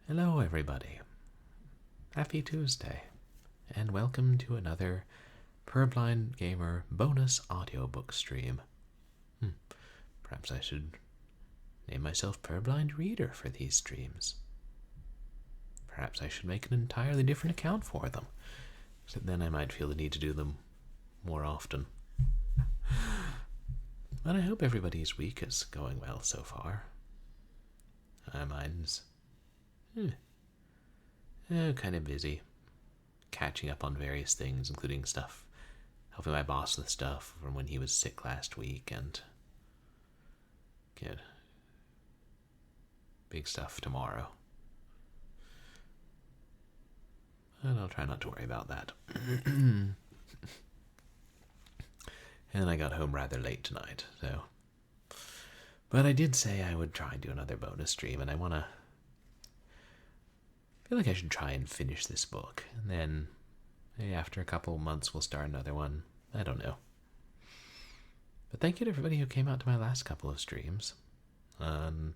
Hello, everybody. Happy Tuesday, and welcome to another Purblind Gamer bonus audiobook stream. Perhaps I should name myself Purblind Reader for these streams. Perhaps I should make an entirely different account for them, except then I might feel the need to do them more often. But I hope everybody's week is going well so far. Mine's kind of busy, catching up on various things, including stuff, helping my boss with stuff from when he was sick last week, and big stuff tomorrow. And I'll try not to worry about that. And I got home rather late tonight, so. But I did say I would try and do another bonus stream, and I feel like I should try and finish this book, and then maybe after a couple months we'll start another one. I don't know. But thank you to everybody who came out to my last couple of streams. On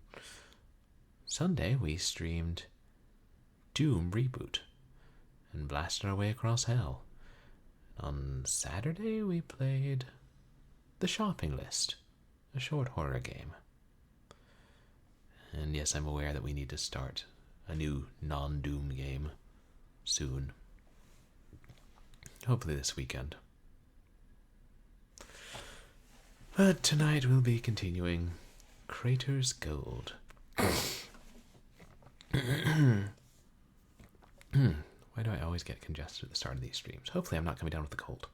Sunday we streamed Doom Reboot and blasted our way across hell. On Saturday we played The Shopping List, a short horror game. And yes, I'm aware that we need to start a new non-Doom game soon. Hopefully this weekend. But tonight we'll be continuing CRATER'S GOLD. Why do I always get congested at the start of these streams? Hopefully I'm not coming down with the cold.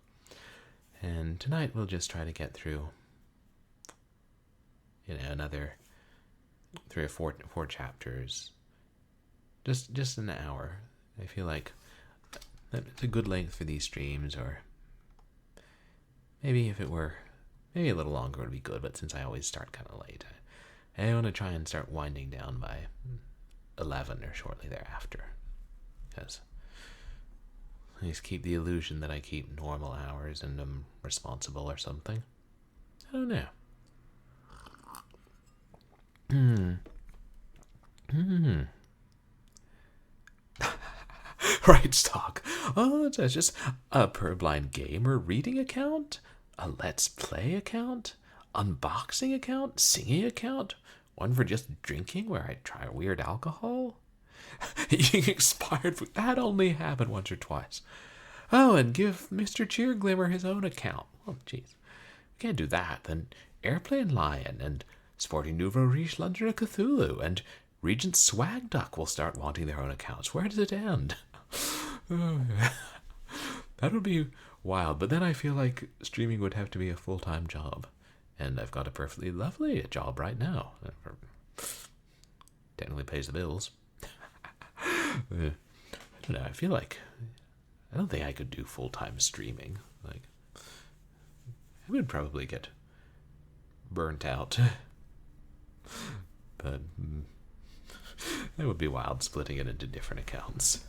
And tonight we'll just try to get through, another 3 or 4 chapters. Just an hour. I feel like it's a good length for these streams, or maybe if it were maybe a little longer would be good, but since I always start kind of late, I want to try and start winding down by 11 or shortly thereafter, because I just keep the illusion that I keep normal hours and I'm responsible or something. I don't know. Right, stock. Oh, it's just a Purblind Gamer reading account, a Let's Play account, unboxing account, singing account, one for just drinking where I try weird alcohol. Eating expired food. That only happened once or twice. Oh, and give Mr. Cheerglimmer his own account. Oh, jeez. We can't do that. Then Airplane Lion and Sporting Nouveau Riche London of Cthulhu and Regent Swag Duck will start wanting their own accounts. Where does it end? That would be wild, but then I feel like streaming would have to be a full-time job. And I've got a perfectly lovely job right now. Technically pays the bills. I don't know, I don't think I could do full-time streaming. I would probably get burnt out. But that would be wild, splitting it into different accounts.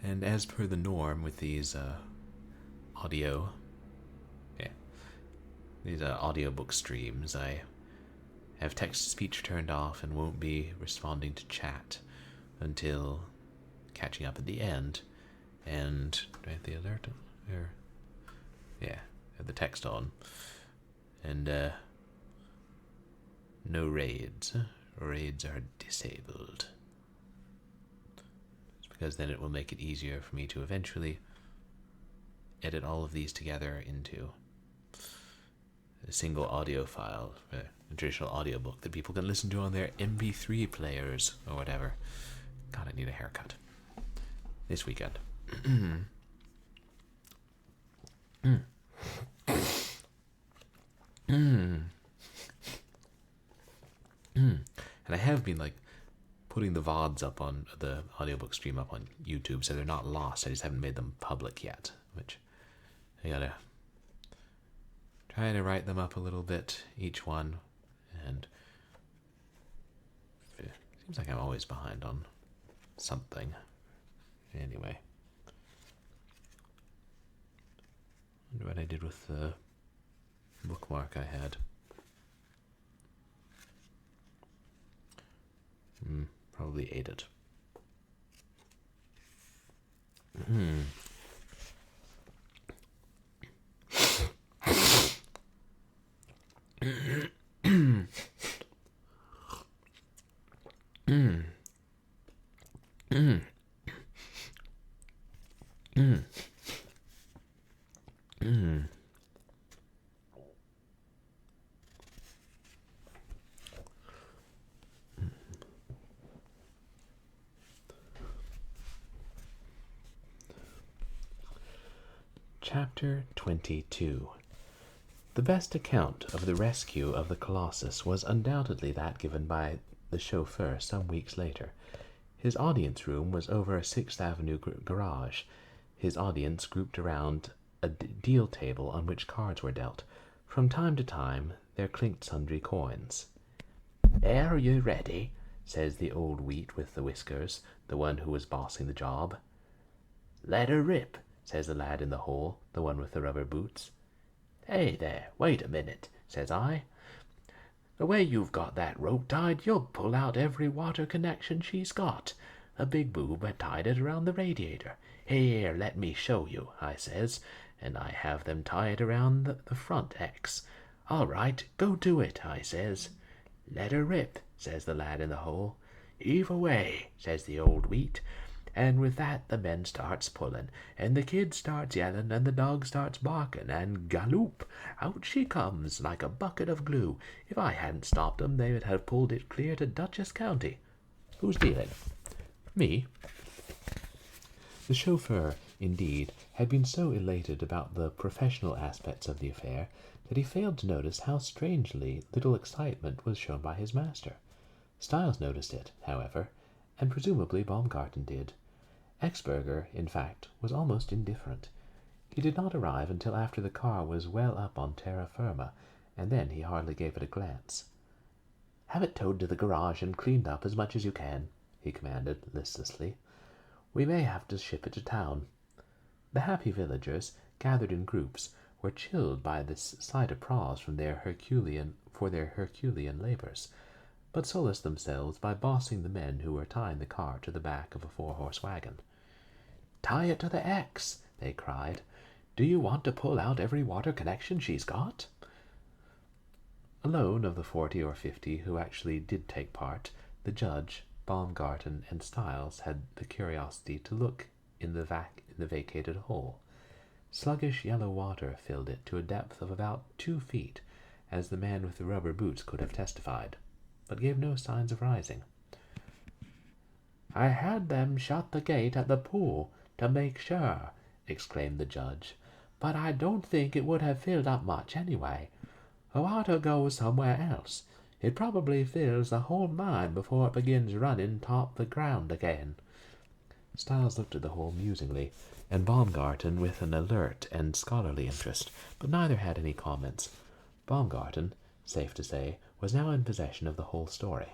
And as per the norm with these audiobook streams, I have text-to-speech turned off and won't be responding to chat until catching up at the end. And do I have the alert on? Yeah, I have the text on. And no raids. Raids are disabled. It's because then it will make it easier for me to eventually edit all of these together into a single audio file, a traditional audiobook that people can listen to on their MP3 players or whatever. God, I need a haircut this weekend. And I have been putting the VODs up on the audiobook stream up on YouTube, so they're not lost. I just haven't made them public yet, which I gotta try to write them up a little bit, each one, and it seems like I'm always behind on something. Anyway. I wonder what I did with the bookmark I had. Probably ate it. Chapter 22. The best account of the rescue of the Colossus was undoubtedly that given by the chauffeur some weeks later. His audience room was over a 6th Avenue garage, his audience grouped around a deal table on which cards were dealt. From time to time there clinked sundry coins. "Are you ready?" says the old wheat with the whiskers, the one who was bossing the job. "Let her rip," says the lad in the hole, the one with the rubber boots. "Hey there, wait a minute," says I. "The way you've got that rope tied, you'll pull out every water connection she's got. A big boob had tied it around the radiator. Here, let me show you," I says, and I have them tie it around the front X. "All right, go to it," I says. "Let her rip," says the lad in the hole. "Heave away," says the old wheat. And with that the men starts pulling, and the kid starts yelling, and the dog starts barking, and galloop, out she comes like a bucket of glue. If I hadn't stopped 'em, they would have pulled it clear to Dutchess County. Who's dealing? Me. The chauffeur, indeed, had been so elated about the professional aspects of the affair that he failed to notice how strangely little excitement was shown by his master. Styles noticed it, however, and presumably Baumgarten did. Exberger, in fact, was almost indifferent. He did not arrive until after the car was well up on terra firma, and then he hardly gave it a glance. "Have it towed to the garage and cleaned up as much as you can," he commanded listlessly. "We may have to ship it to town." The happy villagers, gathered in groups, were chilled by this slight applause for their Herculean labors, but solaced themselves by bossing the men who were tying the car to the back of a 4-horse wagon. "Tie it to the X," they cried. "Do you want to pull out every water connection she's got?" Alone of the 40 or 50 who actually did take part, the judge, Baumgarten, and Styles had the curiosity to look in the vacated hole. Sluggish yellow water filled it to a depth of about 2 feet, as the man with the rubber boots could have testified, but gave no signs of rising. "I had them shut the gate at the pool to make sure," exclaimed the judge, "but I don't think it would have filled up much anyway. The water goes somewhere else. It probably fills the whole mine before it begins running top the ground again." Styles looked at the hole musingly, and Baumgarten with an alert and scholarly interest, but neither had any comments. Baumgarten, safe to say, was now in possession of the whole story.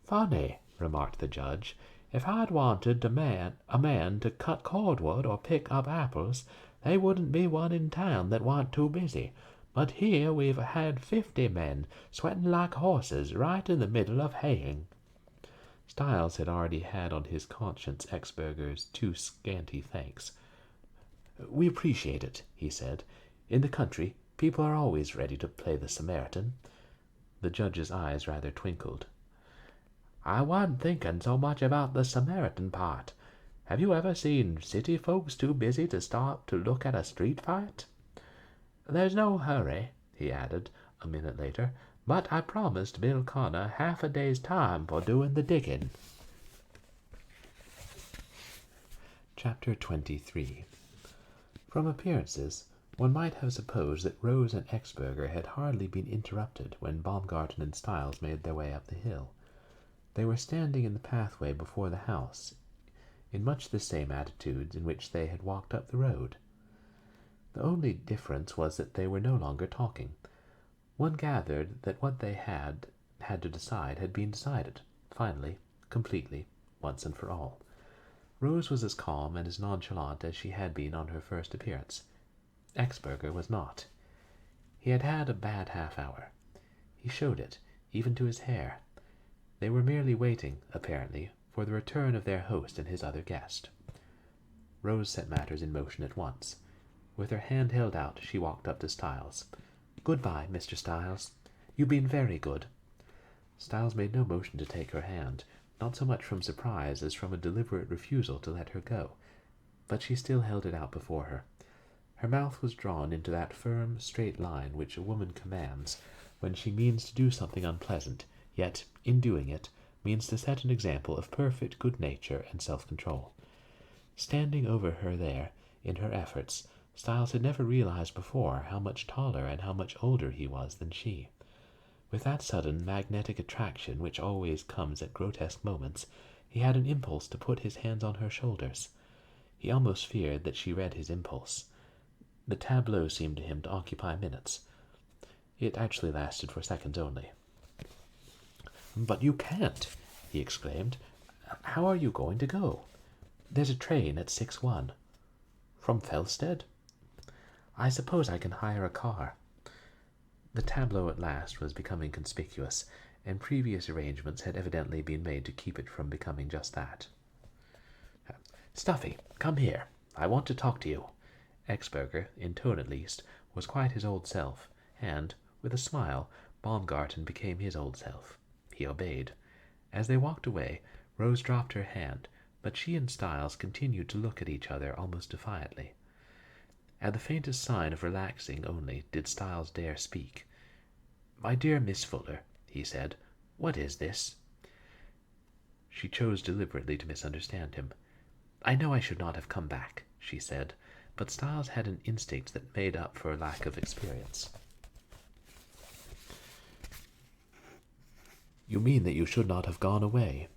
"Funny," remarked the judge. "If I'd wanted a man to cut cordwood or pick up apples, they wouldn't be one in town that warn't too busy. But here we've had 50 men, sweating like horses, right in the middle of haying." Styles had already had on his conscience Exberger's too scanty thanks. "We appreciate it," he said. "In the country, people are always ready to play the Samaritan." The judge's eyes rather twinkled. "I wasn't thinking so much about the Samaritan part. Have you ever seen city folks too busy to stop to look at a street fight? There's no hurry," he added, a minute later, "but I promised Bill Connor half a day's time for doing the digging." Chapter 23. From appearances, one might have supposed that Rose and Exberger had hardly been interrupted when Baumgarten and Styles made their way up the hill. They were standing in the pathway before the house, in much the same attitudes in which they had walked up the road. The only difference was that they were no longer talking. One gathered that what they had to decide had been decided, finally, completely, once and for all. Rose was as calm and as nonchalant as she had been on her first appearance. Exberger was not. He had had a bad half-hour. He showed it, even to his hair. They were merely waiting, apparently, for the return of their host and his other guest. Rose set matters in motion at once. With her hand held out, she walked up to Styles. "Goodbye, Mr. Styles. You've been very good." Styles made no motion to take her hand, not so much from surprise as from a deliberate refusal to let her go, but she still held it out before her. Her mouth was drawn into that firm, straight line which a woman commands when she means to do something unpleasant, yet, in doing it, means to set an example of perfect good nature and self-control. Standing over her there, in her efforts, Styles had never realized before how much taller and how much older he was than she. With that sudden magnetic attraction which always comes at grotesque moments, he had an impulse to put his hands on her shoulders. He almost feared that she read his impulse. The tableau seemed to him to occupy minutes. It actually lasted for seconds only. "But you can't," he exclaimed. "How are you going to go? There's a train at 6:01. From Felsted? I suppose I can hire a car." The tableau at last was becoming conspicuous, and previous arrangements had evidently been made to keep it from becoming just that. "Stuffy, come here. I want to talk to you." Exberger, in tone at least, was quite his old self, and, with a smile, Baumgarten became his old self. He obeyed. As they walked away, Rose dropped her hand, but she and Styles continued to look at each other almost defiantly. At the faintest sign of relaxing only did Styles dare speak. "My dear Miss Fuller," he said, "what is this?" She chose deliberately to misunderstand him. "I know I should not have come back," she said, but Styles had an instinct that made up for lack of experience. "You mean that you should not have gone away?"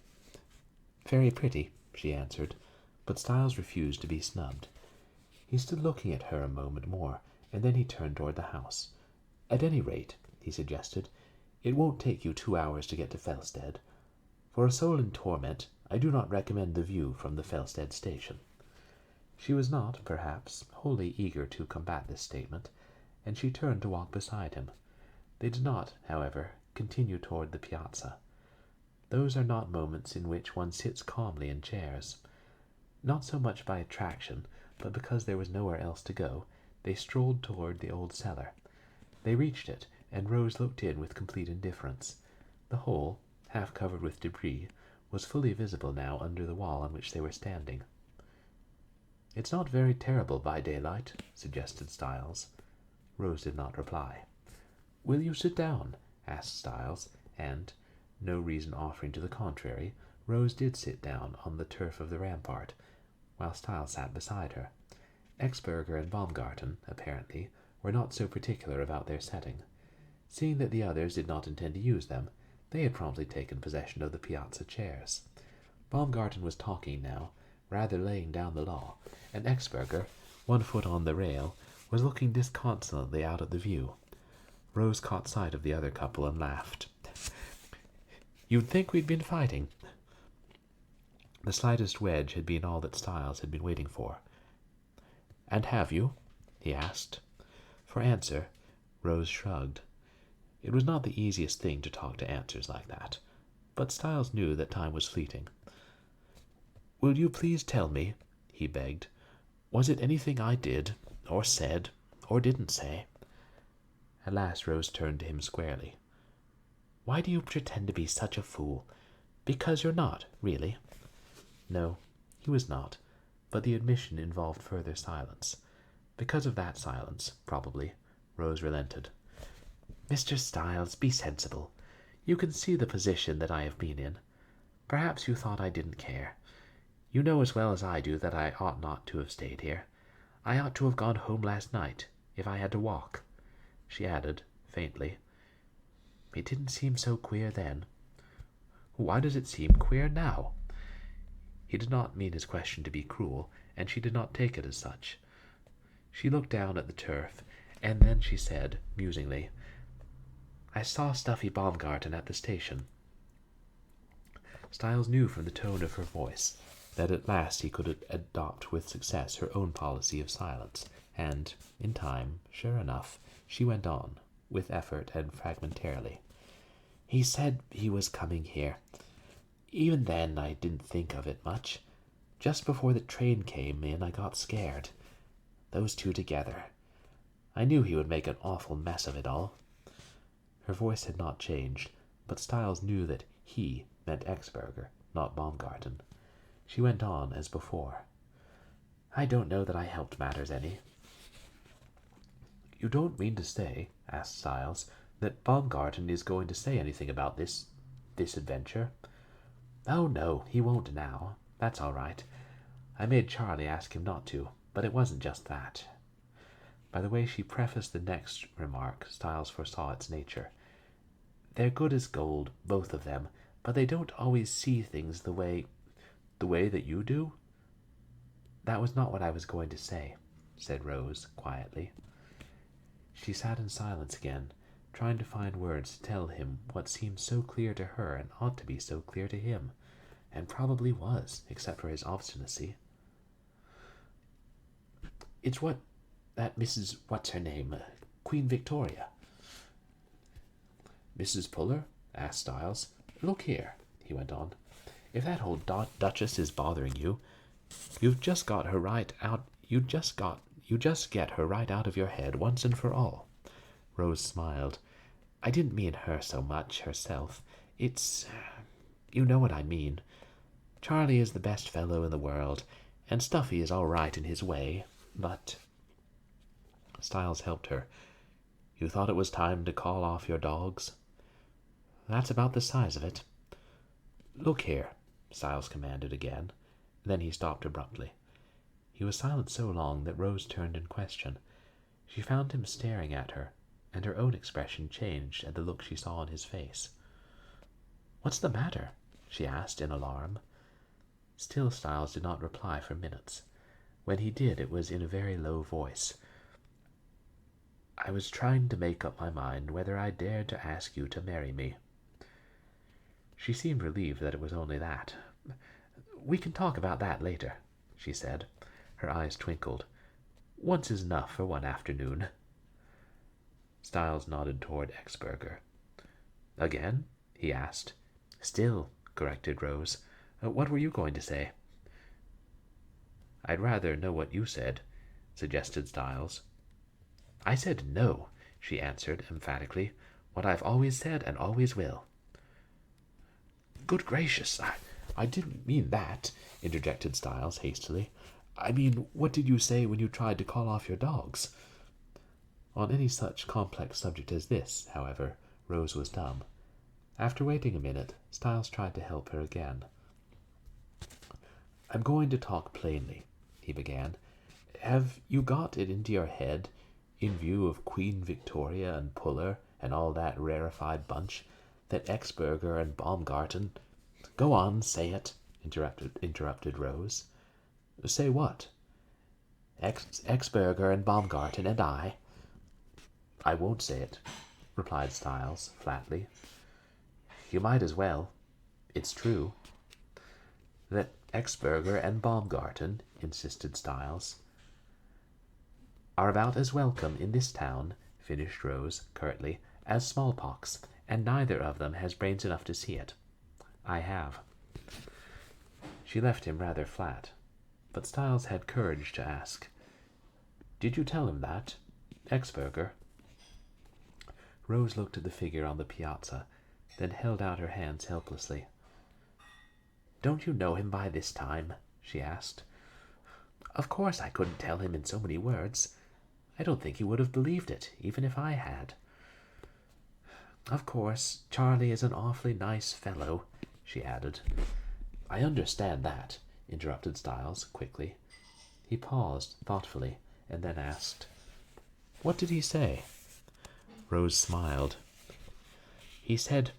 "Very pretty," she answered, but Styles refused to be snubbed. He stood looking at her a moment more, and then he turned toward the house. "At any rate," he suggested, "it won't take you 2 hours to get to Felsted. For a soul in torment, I do not recommend the view from the Felsted station." She was not, perhaps, wholly eager to combat this statement, and she turned to walk beside him. They did not, however, continue toward the piazza. Those are not moments in which one sits calmly in chairs. Not so much by attraction, but because there was nowhere else to go, they strolled toward the old cellar. They reached it, and Rose looked in with complete indifference. The hole, half covered with debris, was fully visible now under the wall on which they were standing. "It's not very terrible by daylight," suggested Styles. Rose did not reply. "Will you sit down?" asked Styles, and, no reason offering to the contrary, Rose did sit down on the turf of the rampart, while Styles sat beside her. Exberger and Baumgarten, apparently, were not so particular about their setting. Seeing that the others did not intend to use them, they had promptly taken possession of the piazza chairs. Baumgarten was talking now, rather laying down the law, and Exberger, one foot on the rail, was looking disconsolately out at the view. Rose caught sight of the other couple and laughed. "You'd think we'd been fighting." The slightest wedge had been all that Styles had been waiting for. "And have you?" he asked. For answer, Rose shrugged. It was not the easiest thing to talk to answers like that, but Styles knew that time was fleeting. "Will you please tell me," he begged, "was it anything I did, or said, or didn't say?" At last Rose turned to him squarely. "Why do you pretend to be such a fool? Because you're not, really." No, he was not, but the admission involved further silence. Because of that silence, probably, Rose relented. "Mr. Styles, be sensible. You can see the position that I have been in. Perhaps you thought I didn't care. You know as well as I do that I ought not to have stayed here. I ought to have gone home last night, if I had to walk." She added, faintly, "It didn't seem so queer then." "Why does it seem queer now?" He did not mean his question to be cruel, and she did not take it as such. She looked down at the turf, and then she said, musingly, "I saw Stuffy Baumgarten at the station." Styles knew from the tone of her voice that at last he could adopt with success her own policy of silence, and, in time, sure enough, she went on, with effort and fragmentarily. "He said he was coming here. Even then, I didn't think of it much. Just before the train came in, I got scared. Those two together. I knew he would make an awful mess of it all." Her voice had not changed, but Styles knew that he meant Exberger, not Baumgarten. She went on as before. "I don't know that I helped matters any." "You don't mean to say," asked Styles, "that Baumgarten is going to say anything about this adventure?" "Oh, no, he won't now. That's all right. I made Charlie ask him not to, but it wasn't just that." By the way she prefaced the next remark, Styles foresaw its nature. "They're good as gold, both of them, but they don't always see things the way that you do." "That was not what I was going to say," said Rose quietly. She sat in silence again, trying to find words to tell him what seemed so clear to her and ought to be so clear to him, and probably was, except for his obstinacy. "It's that Mrs. What's-her-name, Queen Victoria." "Mrs. Puller?" asked Styles. "Look here," he went on. "If that old Duchess is bothering you, you just get her right out of your head once and for all." Rose smiled. "I didn't mean her so much, herself. It's... you know what I mean. Charlie is the best fellow in the world, and Stuffy is all right in his way, but..." Styles helped her. "You thought it was time to call off your dogs?" "That's about the size of it." "Look here," Styles commanded again. Then he stopped abruptly. He was silent so long that Rose turned in question. She found him staring at her, and her own expression changed at the look she saw on his face. "What's the matter?" she asked in alarm. Still Styles did not reply for minutes. When he did, it was in a very low voice. "I was trying to make up my mind whether I dared to ask you to marry me." She seemed relieved that it was only that. "We can talk about that later," she said. Her eyes twinkled. "Once is enough for one afternoon." Styles nodded toward Exberger. "Again?" he asked. "Still," corrected Rose. "What were you going to say?" "I'd rather know what you said," suggested Styles. "I said no," she answered emphatically. "What I've always said and always will." "Good gracious, I didn't mean that," interjected Styles hastily. "I mean, what did you say when you tried to call off your dogs?" On any such complex subject as this, however, Rose was dumb. After waiting a minute, Styles tried to help her again. "I'm going to talk plainly," he began. "Have you got it into your head, in view of Queen Victoria and Puller and all that rarefied bunch, that Exberger and Baumgarten—" "Go on, say it," interrupted Rose. "Say what?" "Exberger and Baumgarten and I—" "I won't say it," replied Styles flatly. "You might as well. It's true." "That Exberger and Baumgarten," insisted Styles, "are about as welcome in this town," finished Rose curtly, "as smallpox, and neither of them has brains enough to see it. I have." She left him rather flat, but Styles had courage to ask, "Did you tell him that? Exberger?" Rose looked at the figure on the piazza, then held out her hands helplessly. "Don't you know him by this time?" she asked. "Of course I couldn't tell him in so many words. I don't think he would have believed it, even if I had. Of course, Charlie is an awfully nice fellow," she added. "I understand that," interrupted Styles quickly. He paused thoughtfully, and then asked, "What did he say?" Rose smiled. "He said,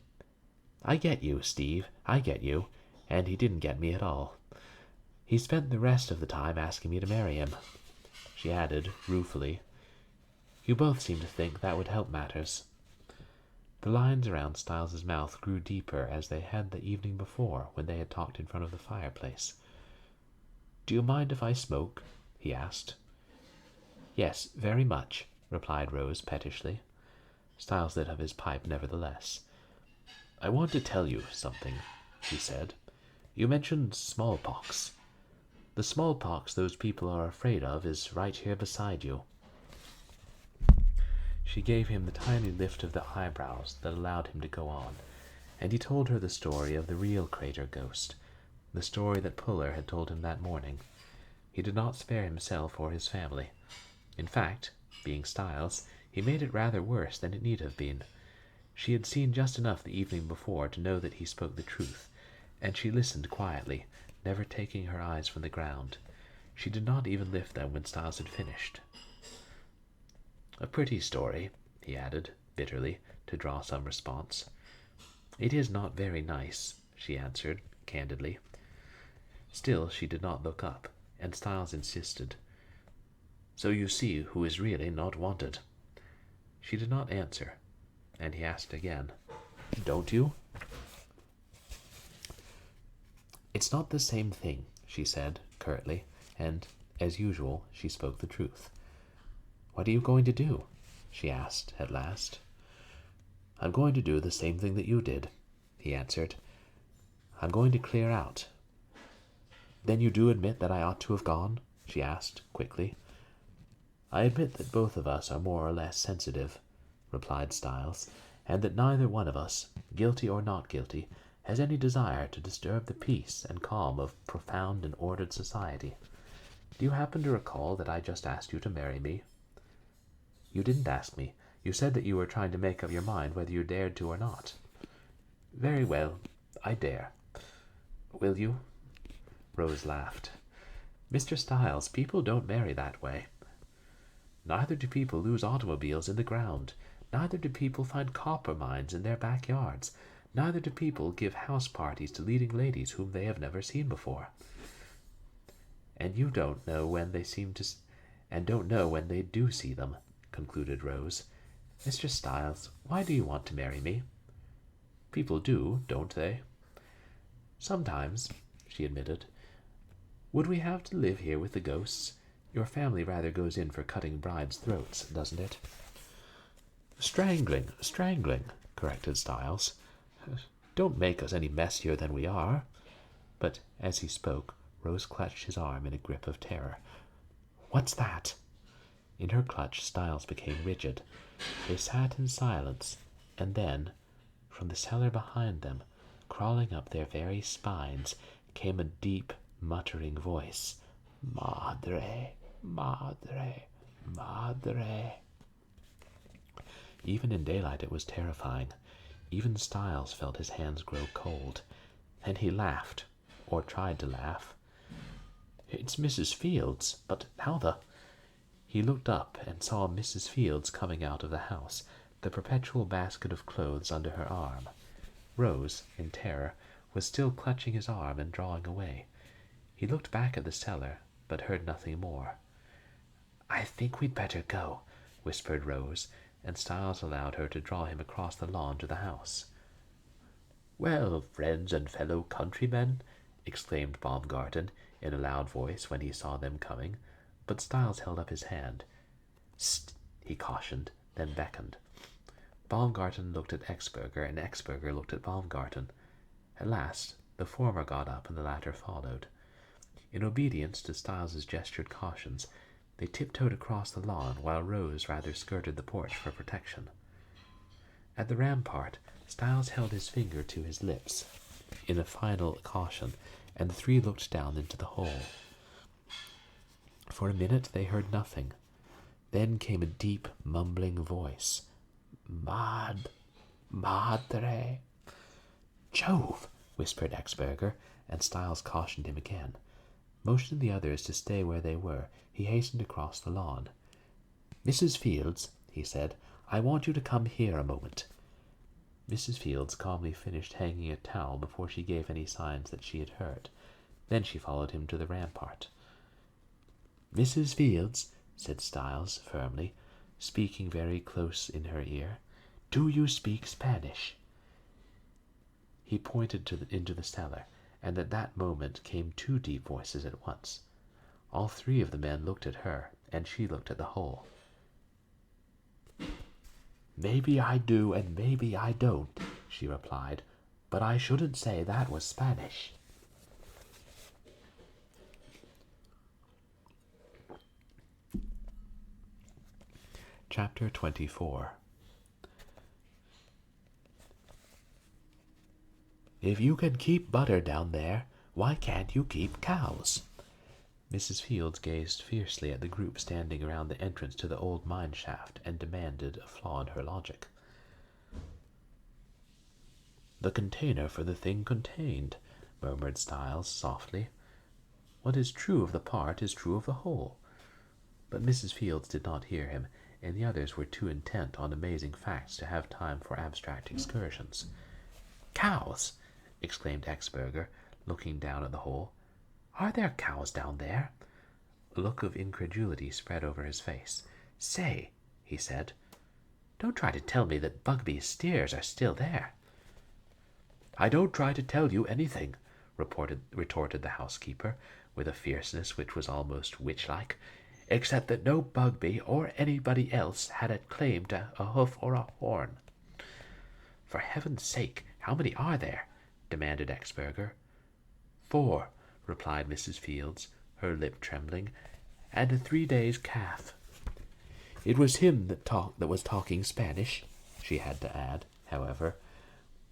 'I get you, Steve, I get you,' and he didn't get me at all. He spent the rest of the time asking me to marry him." She added, ruefully, "You both seem to think that would help matters." The lines around Styles's mouth grew deeper as they had the evening before when they had talked in front of the fireplace. "Do you mind if I smoke?" he asked. "Yes, very much," replied Rose pettishly. Styles lit up his pipe nevertheless. "I want to tell you something," he said. You mentioned smallpox. The smallpox those people are afraid of is right here beside you." She gave him the tiny lift of the eyebrows that allowed him to go on, and he told her the story of the real crater ghost, the story that Puller had told him that morning. He did not spare himself or his family. In fact, being Styles, he made it rather worse than it need have been. She had seen just enough the evening before to know that he spoke the truth, and she listened quietly, never taking her eyes from the ground. She did not even lift them when Styles had finished. "A pretty story," he added, bitterly, to draw some response. "It is not very nice," she answered, candidly. Still she did not look up, and Styles insisted. "So you see who is really not wanted." She did not answer, and he asked again, "Don't you?" "It's not the same thing," she said, curtly, and, as usual, she spoke the truth. "What are you going to do?" she asked at last. "I'm going to do the same thing that you did," he answered. "I'm going to clear out." "Then you do admit that I ought to have gone?" she asked, quickly. "I admit that both of us are more or less sensitive," replied Styles, "and that neither one of us, guilty or not guilty, has any desire to disturb the peace and calm of profound and ordered society. Do you happen to recall that I just asked you to marry me?" "You didn't ask me. You said that you were trying to make up your mind whether you dared to or not." "Very well, I dare. Will you?" Rose laughed. "Mr. Styles, people don't marry that way." "Neither do people lose automobiles in the ground. Neither do people find copper mines in their backyards. Neither do people give house parties to leading ladies whom they have never seen before." "And you don't know when they don't know when they do see them," concluded Rose. "Mr. Styles, why do you want to marry me?" "People do, don't they?" "Sometimes," she admitted. "Would we have to live here with the ghosts? Your family rather goes in for cutting brides' throats, doesn't it?" Strangling, corrected Styles. "Don't make us any messier than we are." But as he spoke, Rose clutched his arm in a grip of terror. "What's that?" In her clutch, Styles became rigid. They sat in silence, and then, from the cellar behind them, crawling up their very spines, came a deep, muttering voice. "Madre, madre, madre." Even in daylight it was terrifying. Even Styles felt his hands grow cold. Then he laughed, or tried to laugh. "It's Mrs. Fields, but how the—" He looked up and saw Mrs. Fields coming out of the house, the perpetual basket of clothes under her arm. Rose, in terror, was still clutching his arm and drawing away. He looked back at the cellar, but heard nothing more. "I think we'd better go," whispered Rose, and Styles allowed her to draw him across the lawn to the house. "Well, friends and fellow countrymen," exclaimed Baumgarten in a loud voice when he saw them coming, but Styles held up his hand. "St," he cautioned, then beckoned. Baumgarten looked at Exberger, and Exberger looked at Baumgarten. At last, the former got up and the latter followed. In obedience to Styles's gestured cautions, they tiptoed across the lawn while Rose rather skirted the porch for protection. At the rampart, Styles held his finger to his lips in a final caution, and the three looked down into the hole. For a minute they heard nothing. Then came a deep, mumbling voice. Madre. "Jove!" whispered Exberger, and Styles cautioned him again. Motioning the others to stay where they were, he hastened across the lawn. "Mrs. Fields," he said, "I want you to come here a moment." Mrs. Fields calmly finished hanging a towel before she gave any signs that she had heard. Then she followed him to the rampart. "Mrs. Fields," said Styles firmly, speaking very close in her ear, "do you speak Spanish?" He pointed into the cellar, and at that moment came two deep voices at once. All three of the men looked at her, and she looked at the hole. "Maybe I do and maybe I don't," she replied, "but I shouldn't say that was Spanish." Chapter 24. If you can keep butter down there, why can't you keep cows? Mrs. Fields gazed fiercely at the group standing around the entrance to the old mine shaft and demanded a flaw in her logic. The container for the thing contained, murmured Styles softly. What is true of the part is true of the whole. But Mrs. Fields did not hear him, and the others were too intent on amazing facts to have time for abstract excursions. Cows! Exclaimed Exberger, looking down at the hole. Are there cows down there? A look of incredulity spread over his face. Say, he said, don't try to tell me that Bugby's steers are still there. I don't try to tell you anything, retorted the housekeeper, with a fierceness which was almost witch-like, except that no Bugby or anybody else had a claim to a hoof or a horn. For heaven's sake, how many are there? Demanded Exberger. 4, replied Mrs. Fields, her lip trembling, and a 3 days calf. It was him that was talking Spanish, she had to add, however,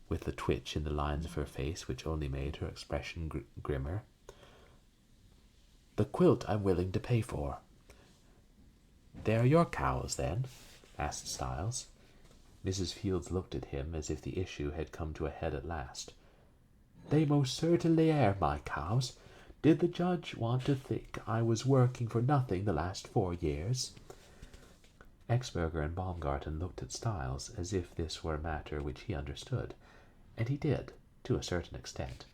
with the twitch in the lines of her face which only made her expression grimmer. The quilt I'm willing to pay for. They are your cows, then? Asked Styles. Mrs. Fields looked at him as if the issue had come to a head at last. They most certainly are my cows. Did the judge want to think I was working for nothing the last 4 years? Exberger and Baumgarten looked at Styles as if this were a matter which he understood, and he did, to a certain extent.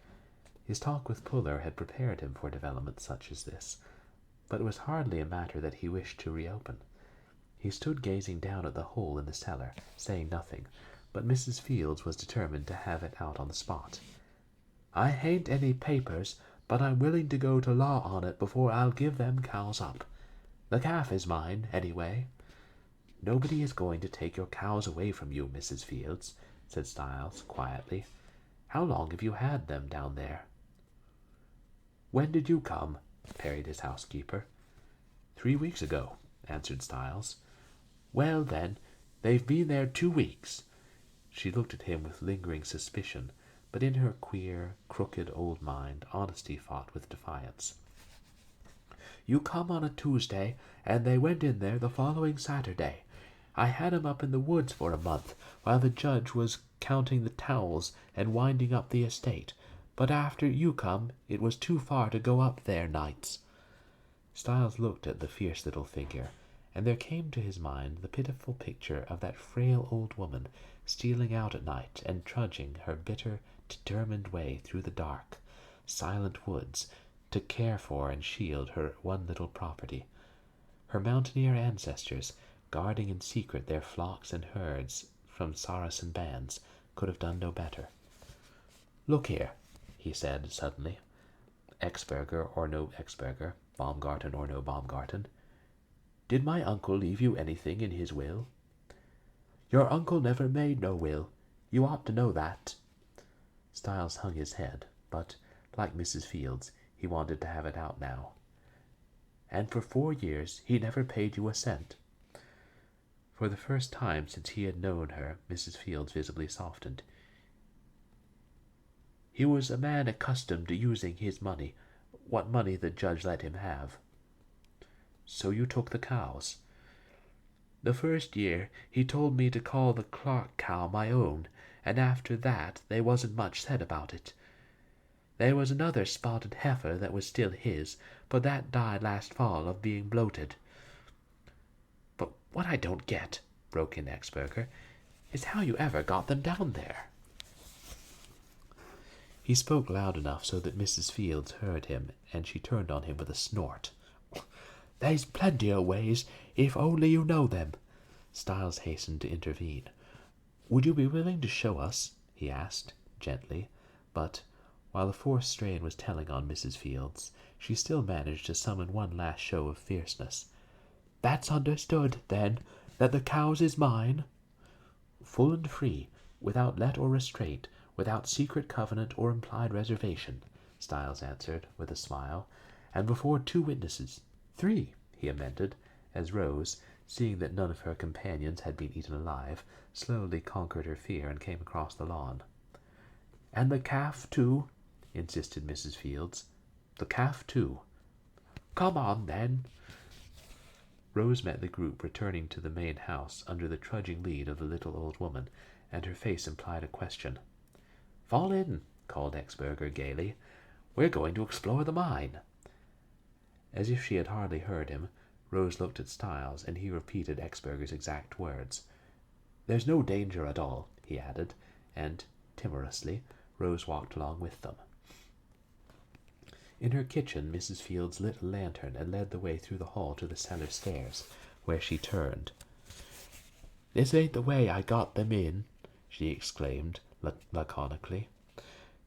His talk with Puller had prepared him for developments such as this, but it was hardly a matter that he wished to reopen. He stood gazing down at the hole in the cellar, saying nothing, but Mrs. Fields was determined to have it out on the spot. I hain't any papers, but I'm willing to go to law on it before I'll give them cows up. The calf is mine, anyway. Nobody is going to take your cows away from you, Mrs. Fields, said Styles quietly. How long have you had them down there? When did you come? parried his housekeeper. 3 weeks ago, answered Styles. Well, then, they've been there 2 weeks. She looked at him with lingering suspicion, but in her queer, crooked old mind, honesty fought with defiance. You come on a Tuesday, and they went in there the following Saturday. I had 'em up in the woods for a month, while the judge was counting the towels and winding up the estate, but after you come, it was too far to go up there nights. Styles looked at the fierce little figure, and there came to his mind the pitiful picture of that frail old woman stealing out at night and trudging her bitter, determined way through the dark, silent woods to care for and shield her one little property. Her mountaineer ancestors, guarding in secret their flocks and herds from Saracen bands, could have done no better. Look here, he said suddenly, Exberger or no Exberger, Baumgarten or no Baumgarten, did my uncle leave you anything in his will? Your uncle never made no will. You ought to know that. Styles hung his head, but, like Mrs. Fields, he wanted to have it out now. And for 4 years he never paid you a cent. For the first time since he had known her, Mrs. Fields visibly softened. He was a man accustomed to using his money, what money the judge let him have. So you took the cows. The first year he told me to call the Clark cow my own, and after that there wasn't much said about it. There was another spotted heifer that was still his, but that died last fall of being bloated. But what I don't get, broke in Exberger, is how you ever got them down there. He spoke loud enough so that Mrs. Fields heard him, and she turned on him with a snort. There's plenty of ways, if only you know them. Styles hastened to intervene. Would you be willing to show us? He asked, gently, but, while the forced strain was telling on Mrs. Fields, she still managed to summon one last show of fierceness. That's understood, then, that the cows is mine? Full and free, without let or restraint, without secret covenant or implied reservation, Styles answered, with a smile, and before 2 witnesses. 3, he amended, as Rose, seeing that none of her companions had been eaten alive, slowly conquered her fear and came across the lawn. "And the calf, too?" insisted Mrs. Fields. "The calf, too." "Come on, then." Rose met the group returning to the main house under the trudging lead of the little old woman, and her face implied a question. "Fall in," called Exburger gaily. "We're going to explore the mine." As if she had hardly heard him, Rose looked at Styles, and he repeated Exburger's exact words. "There's no danger at all," he added, and, timorously, Rose walked along with them. In her kitchen, Mrs. Fields lit a lantern and led the way through the hall to the cellar stairs, where she turned. "This ain't the way I got them in," she exclaimed laconically.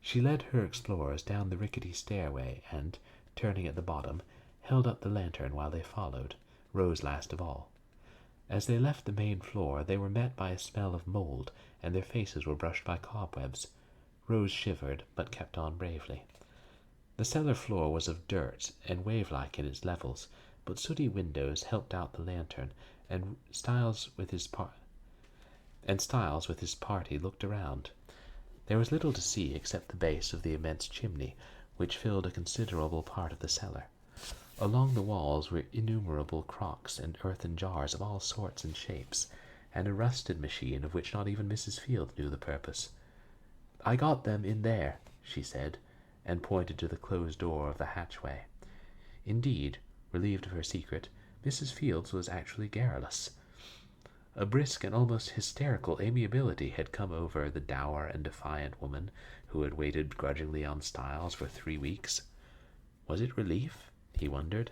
She led her explorers down the rickety stairway and, turning at the bottom, held up the lantern while they followed, Rose last of all. As they left the main floor, they were met by a smell of mold, and their faces were brushed by cobwebs. Rose shivered, but kept on bravely. The cellar floor was of dirt and wave-like in its levels, but sooty windows helped out the lantern, and Styles with his party looked around. There was little to see except the base of the immense chimney, which filled a considerable part of the cellar. Along the walls were innumerable crocks and earthen jars of all sorts and shapes, and a rusted machine of which not even Mrs. Fields knew the purpose. "I got them in there," she said, and pointed to the closed door of the hatchway. Indeed, relieved of her secret, Mrs. Fields was actually garrulous. A brisk and almost hysterical amiability had come over the dour and defiant woman who had waited grudgingly on Styles for 3 weeks. Was it relief? He wondered.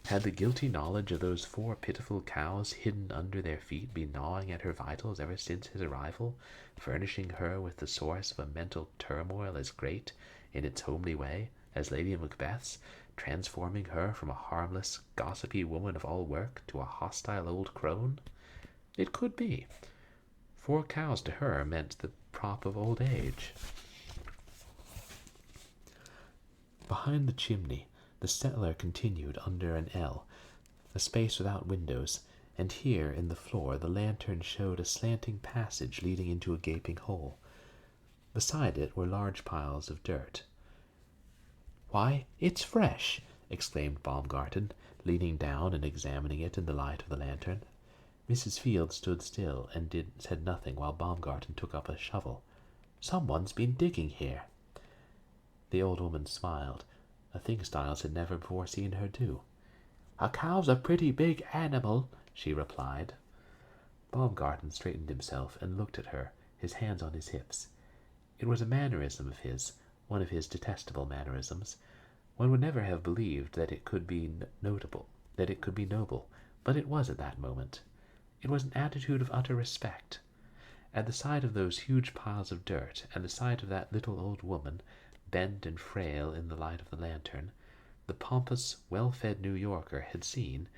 Had the guilty knowledge of those 4 pitiful cows hidden under their feet been gnawing at her vitals ever since his arrival, furnishing her with the source of a mental turmoil as great, in its homely way, as Lady Macbeth's, transforming her from a harmless, gossipy woman of all work to a hostile old crone? It could be. 4 cows to her meant the prop of old age. Behind the chimney, the cellar continued under an L, a space without windows, and here in the floor the lantern showed a slanting passage leading into a gaping hole. Beside it were large piles of dirt. "Why, it's fresh!" exclaimed Baumgarten, leaning down and examining it in the light of the lantern. Mrs. Fields stood still and said nothing while Baumgarten took up a shovel. "Someone's been digging here." The old woman smiled, a thing Styles had never before seen her do. "A cow's a pretty big animal," she replied. Baumgarten straightened himself and looked at her, his hands on his hips. It was a mannerism of his, one of his detestable mannerisms. One would never have believed that it could be noble, but it was at that moment. It was an attitude of utter respect. At the sight of those huge piles of dirt, and the sight of that little old woman, bent and frail in the light of the lantern, the pompous, well-fed New Yorker had seen,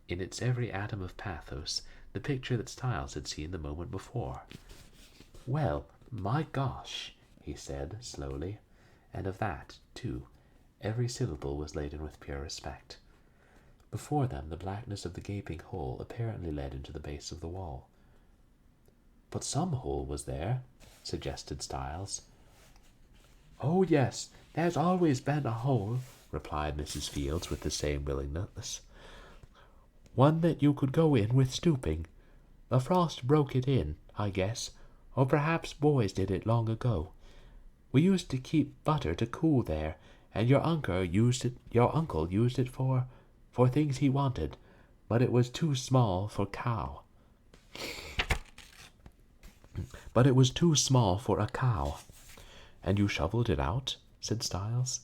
in its every atom of pathos, the picture that Styles had seen the moment before. "Well, my gosh," he said slowly, and of that, too, every syllable was laden with pure respect. Before them, the blackness of the gaping hole apparently led into the base of the wall. "But some hole was there," suggested Styles. "Oh, yes, there's always been a hole," replied Mrs. Fields with the same willingness. "One that you could go in with stooping. The frost broke it in, I guess, or perhaps boys did it long ago. We used to keep butter to cool there, and your uncle used it for things he wanted, but it was too small for cow. "And you shoveled it out?" said Styles.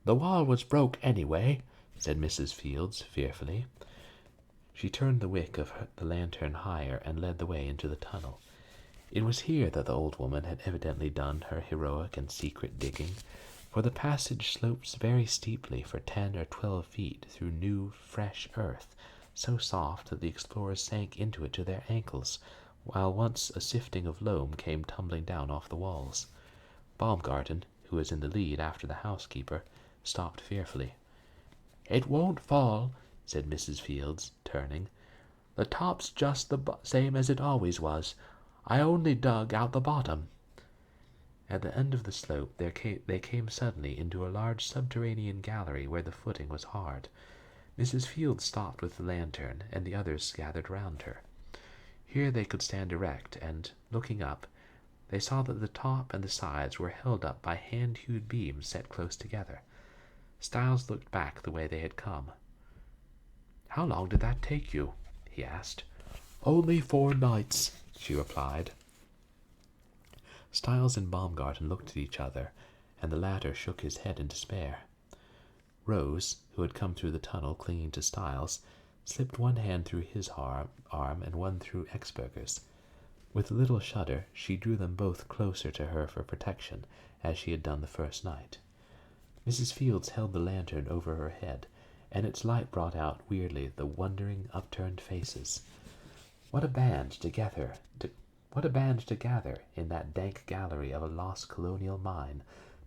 "The wall was broke anyway," said Mrs. Fields fearfully. She turned the wick of the lantern higher and led the way into the tunnel. It was here that the old woman had evidently done her heroic and secret digging, for the passage slopes very steeply for 10 or 12 feet through new, fresh earth, so soft that the explorers sank into it to their ankles, while once a sifting of loam came tumbling down off the walls. Baumgarten, who was in the lead after the housekeeper, stopped fearfully. "It won't fall. said Mrs. Fields, turning. "The top's just the same as it always was. I only dug out the bottom." At the end of the slope they came suddenly into a large subterranean gallery where the footing was hard. Mrs. Fields stopped with the lantern, and the others gathered round her. Here they could stand erect, and, looking up, they saw that the top and the sides were held up by hand-hewed beams set close together. Styles looked back the way they had come. "How long did that take you?" he asked. "Only 4 nights," she replied. Styles and Baumgarten looked at each other, and the latter shook his head in despair. Rose, who had come through the tunnel clinging to Styles, slipped one hand through his arm and one through Exberger's. With a little shudder, she drew them both closer to her for protection, as she had done the first night. Mrs. Fields held the lantern over her head, and its light brought out weirdly the wondering, upturned faces. What a band to gather in that dank gallery of a lost colonial mine,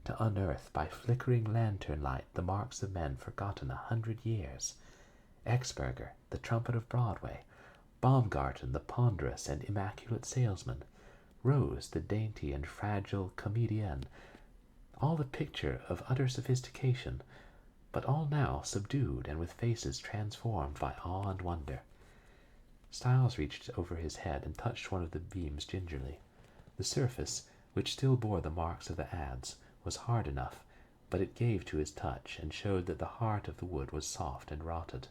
to unearth by flickering lantern light the marks of men forgotten 100 years. Exberger, the trumpet of Broadway; Baumgarten, the ponderous and immaculate salesman; Rose, the dainty and fragile comedienne, all the picture of utter sophistication, but all now subdued and with faces transformed by awe and wonder. Styles reached over his head and touched one of the beams gingerly. The surface, which still bore the marks of the adze, was hard enough, but it gave to his touch and showed that the heart of the wood was soft and rotted.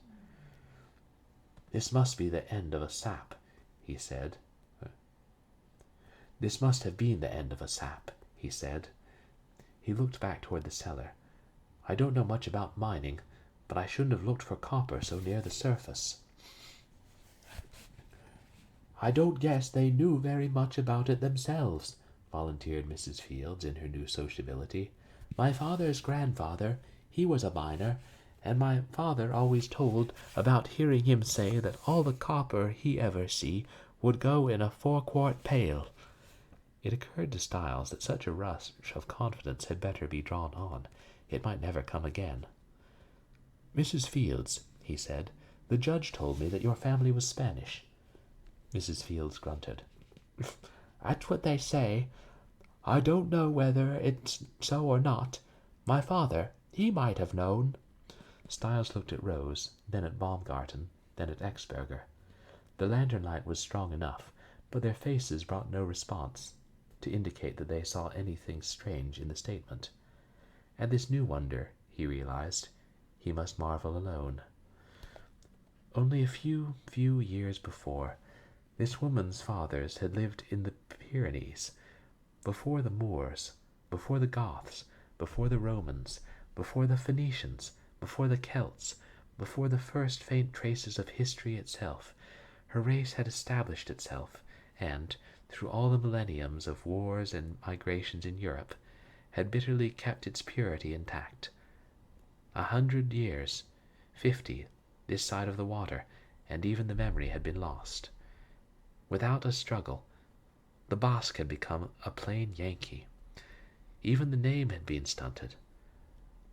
"This must be the end of a sap," he said. "This must have been the end of a sap," he said. He looked back toward the cellar. "I don't know much about mining, but I shouldn't have looked for copper so near the surface." "I don't guess they knew very much about it themselves," volunteered Mrs. Fields in her new sociability. "My father's grandfather, he was a miner, and my father always told about hearing him say that all the copper he ever see would go in a 4-quart pail." It occurred to Styles that such a rush of confidence had better be drawn on. It might never come again. "Mrs. Fields," he said, "the judge told me that your family was Spanish." Mrs. Fields grunted. "That's what they say. I don't know whether it's so or not. My father, he might have known." Styles looked at Rose, then at Baumgarten, then at Exberger. The lantern light was strong enough, but their faces brought no response to indicate that they saw anything strange in the statement. At this new wonder, he realized, he must marvel alone. Only a few years before, this woman's fathers had lived in the Pyrenees, before the Moors, before the Goths, before the Romans, before the Phoenicians, before the Celts, before the first faint traces of history itself. Her race had established itself, and, through all the millenniums of wars and migrations in Europe, had bitterly kept its purity intact. 100 years, 50, this side of the water, and even the memory had been lost. Without a struggle, the Basque had become a plain Yankee. Even the name had been stunted.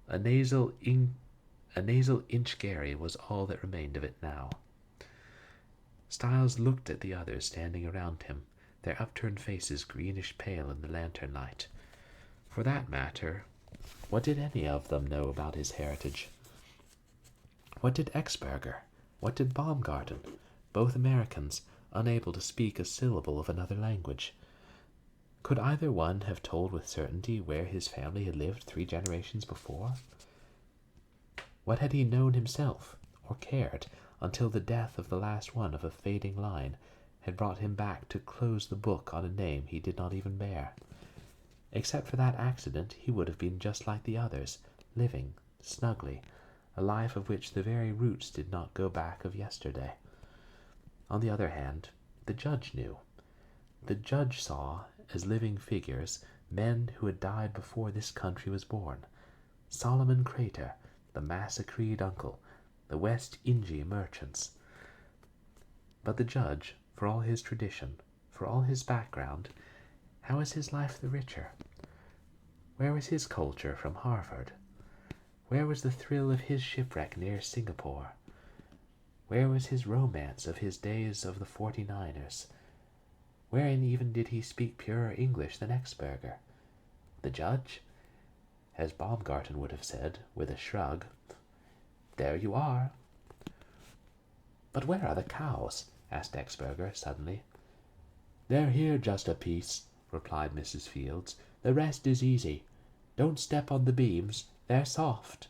A nasal Inchgary was all that remained of it now. Styles looked at the others standing around him, their upturned faces greenish pale in the lantern light. For that matter, what did any of them know about his heritage? What did Exberger? What did Baumgarten? Both Americans, unable to speak a syllable of another language. Could either one have told with certainty where his family had lived 3 generations before? What had he known himself, or cared, until the death of the last one of a fading line had brought him back to close the book on a name he did not even bear? Except for that accident, he would have been just like the others, living, snugly, a life of which the very roots did not go back of yesterday. On the other hand, the judge knew. The judge saw, as living figures, men who had died before this country was born. Solomon Crater, the massacred uncle, the West India merchants. But the judge, for all his tradition, for all his background, how is his life the richer? Where was his culture from Harvard? Where was the thrill of his shipwreck near Singapore? Where was his romance of his days of the 49ers? Wherein even did he speak purer English than Exburger? The judge? As Baumgarten would have said, with a shrug, "There you are." "But where are the cows?" asked Exburger suddenly. "They're here just a piece," replied Mrs. Fields. "The rest is easy. Don't step on the beams. They're soft."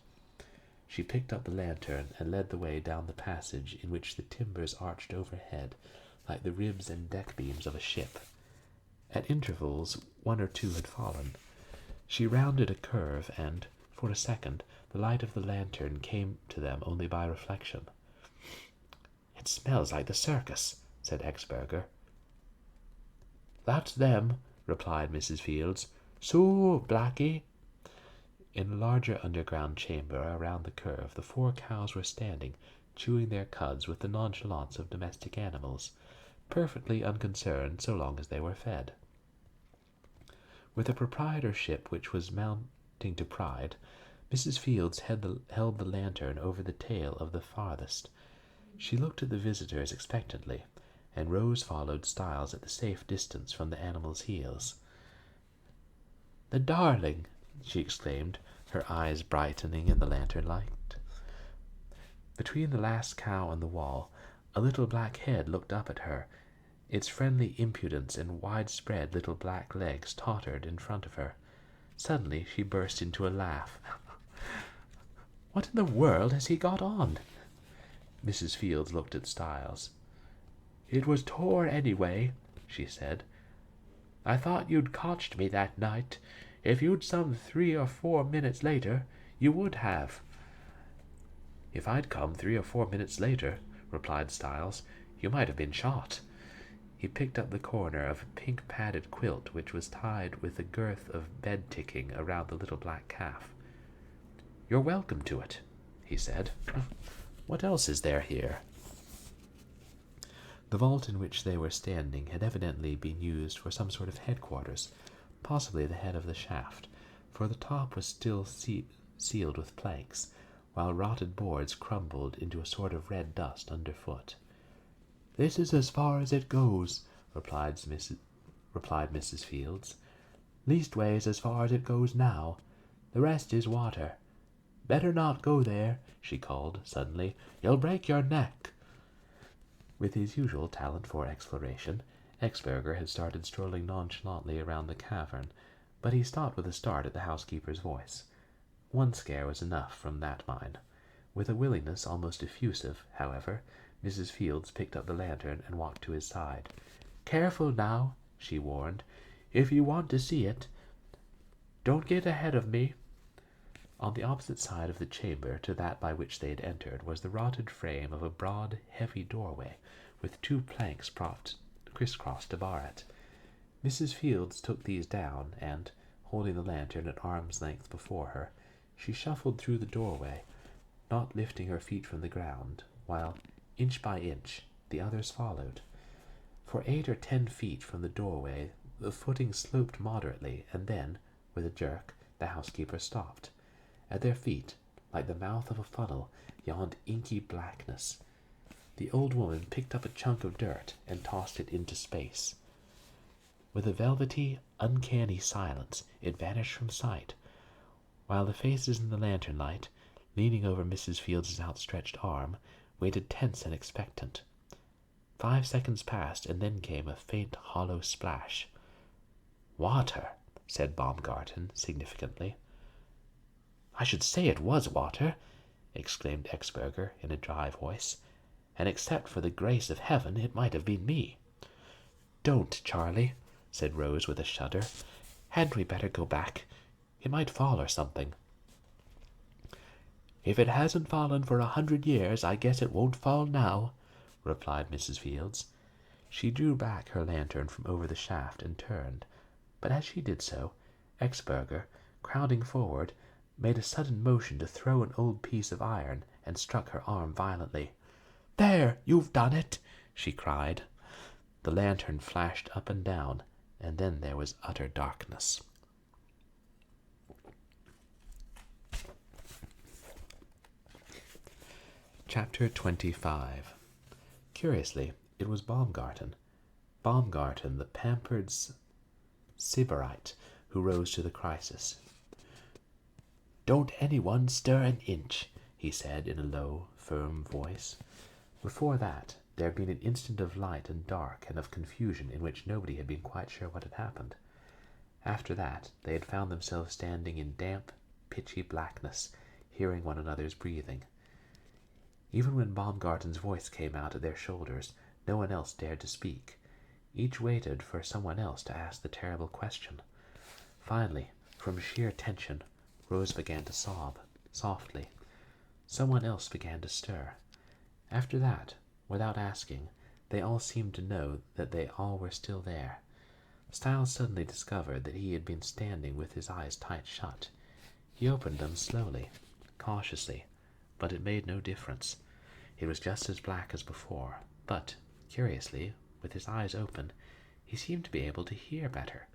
She picked up the lantern and led the way down the passage in which the timbers arched overhead like the ribs and deck beams of a ship. At intervals, one or two had fallen. She rounded a curve, and, for a second, the light of the lantern came to them only by reflection. "It smells like the circus," said Exburger. "That's them," replied Mrs. Fields. "So, Blackie." In a larger underground chamber around the curve, the 4 cows were standing, chewing their cuds with the nonchalance of domestic animals, perfectly unconcerned so long as they were fed. With a proprietorship which was mounting to pride, Mrs. Fields held the lantern over the tail of the farthest. She looked at the visitors expectantly, and Rose followed Styles at the safe distance from the animal's heels. "The darling!" she exclaimed, her eyes brightening in the lantern light. Between the last cow and the wall, a little black head looked up at her. Its friendly impudence and widespread little black legs tottered in front of her. Suddenly she burst into a laugh. "What in the world has he got on?" Mrs. Fields looked at Styles. "It was tore anyway," she said. "I thought you'd cotched me that night. If you'd some 3 or 4 minutes later, you would have." "If I'd come 3 or 4 minutes later," replied Styles, "you might have been shot." He picked up the corner of a pink padded quilt which was tied with a girth of bed ticking around the little black calf. "You're welcome to it," he said. "What else is there here?" The vault in which they were standing had evidently been used for some sort of headquarters, possibly the head of the shaft, for the top was still sealed with planks, while rotted boards crumbled into a sort of red dust underfoot. "This is as far as it goes," replied Mrs. Fields. "Leastways as far as it goes now. The rest is water. Better not go there," she called suddenly. "You'll break your neck." With his usual talent for exploration, Exburger had started strolling nonchalantly around the cavern, but he stopped with a start at the housekeeper's voice. One scare was enough from that mine. With a willingness almost effusive, however, Mrs. Fields picked up the lantern and walked to his side. "Careful now," she warned, "if you want to see it. Don't get ahead of me." On the opposite side of the chamber to that by which they had entered was the rotted frame of a broad, heavy doorway, with 2 planks propped crisscross to bar it. Mrs. Fields took these down, and, holding the lantern at arm's length before her, she shuffled through the doorway, not lifting her feet from the ground, while, inch by inch, the others followed. For 8 or 10 feet from the doorway the footing sloped moderately, and then, with a jerk, the housekeeper stopped. At their feet, like the mouth of a funnel, yawned inky blackness. The old woman picked up a chunk of dirt and tossed it into space. With a velvety, uncanny silence, it vanished from sight, while the faces in the lantern light, leaning over Mrs. Fields' outstretched arm, waited tense and expectant. 5 seconds passed, and then came a faint, hollow splash. "Water," said Baumgarten significantly. "I should say it was water," exclaimed Exburger in a dry voice, "and except for the grace of heaven, it might have been me." "Don't, Charlie," said Rose with a shudder. "Hadn't we better go back? It might fall or something." "If it hasn't fallen for 100 years, I guess it won't fall now," replied Mrs. Fields. She drew back her lantern from over the shaft and turned, but as she did so, Exburger, crowding forward, made a sudden motion to throw an old piece of iron and struck her arm violently. "There, you've done it!" she cried. The lantern flashed up and down, and then there was utter darkness. Chapter 25. Curiously, it was Baumgarten, the pampered sybarite, who rose to the crisis. "Don't anyone stir an inch," he said in a low, firm voice. Before that, there had been an instant of light and dark and of confusion in which nobody had been quite sure what had happened. After that, they had found themselves standing in damp, pitchy blackness, hearing one another's breathing. Even when Baumgarten's voice came out at their shoulders, no one else dared to speak. Each waited for someone else to ask the terrible question. Finally, from sheer tension, Rose began to sob, softly. Someone else began to stir. After that, without asking, they all seemed to know that they all were still there. Styles suddenly discovered that he had been standing with his eyes tight shut. He opened them slowly, cautiously, but it made no difference. It was just as black as before, but, curiously, with his eyes open, he seemed to be able to hear better.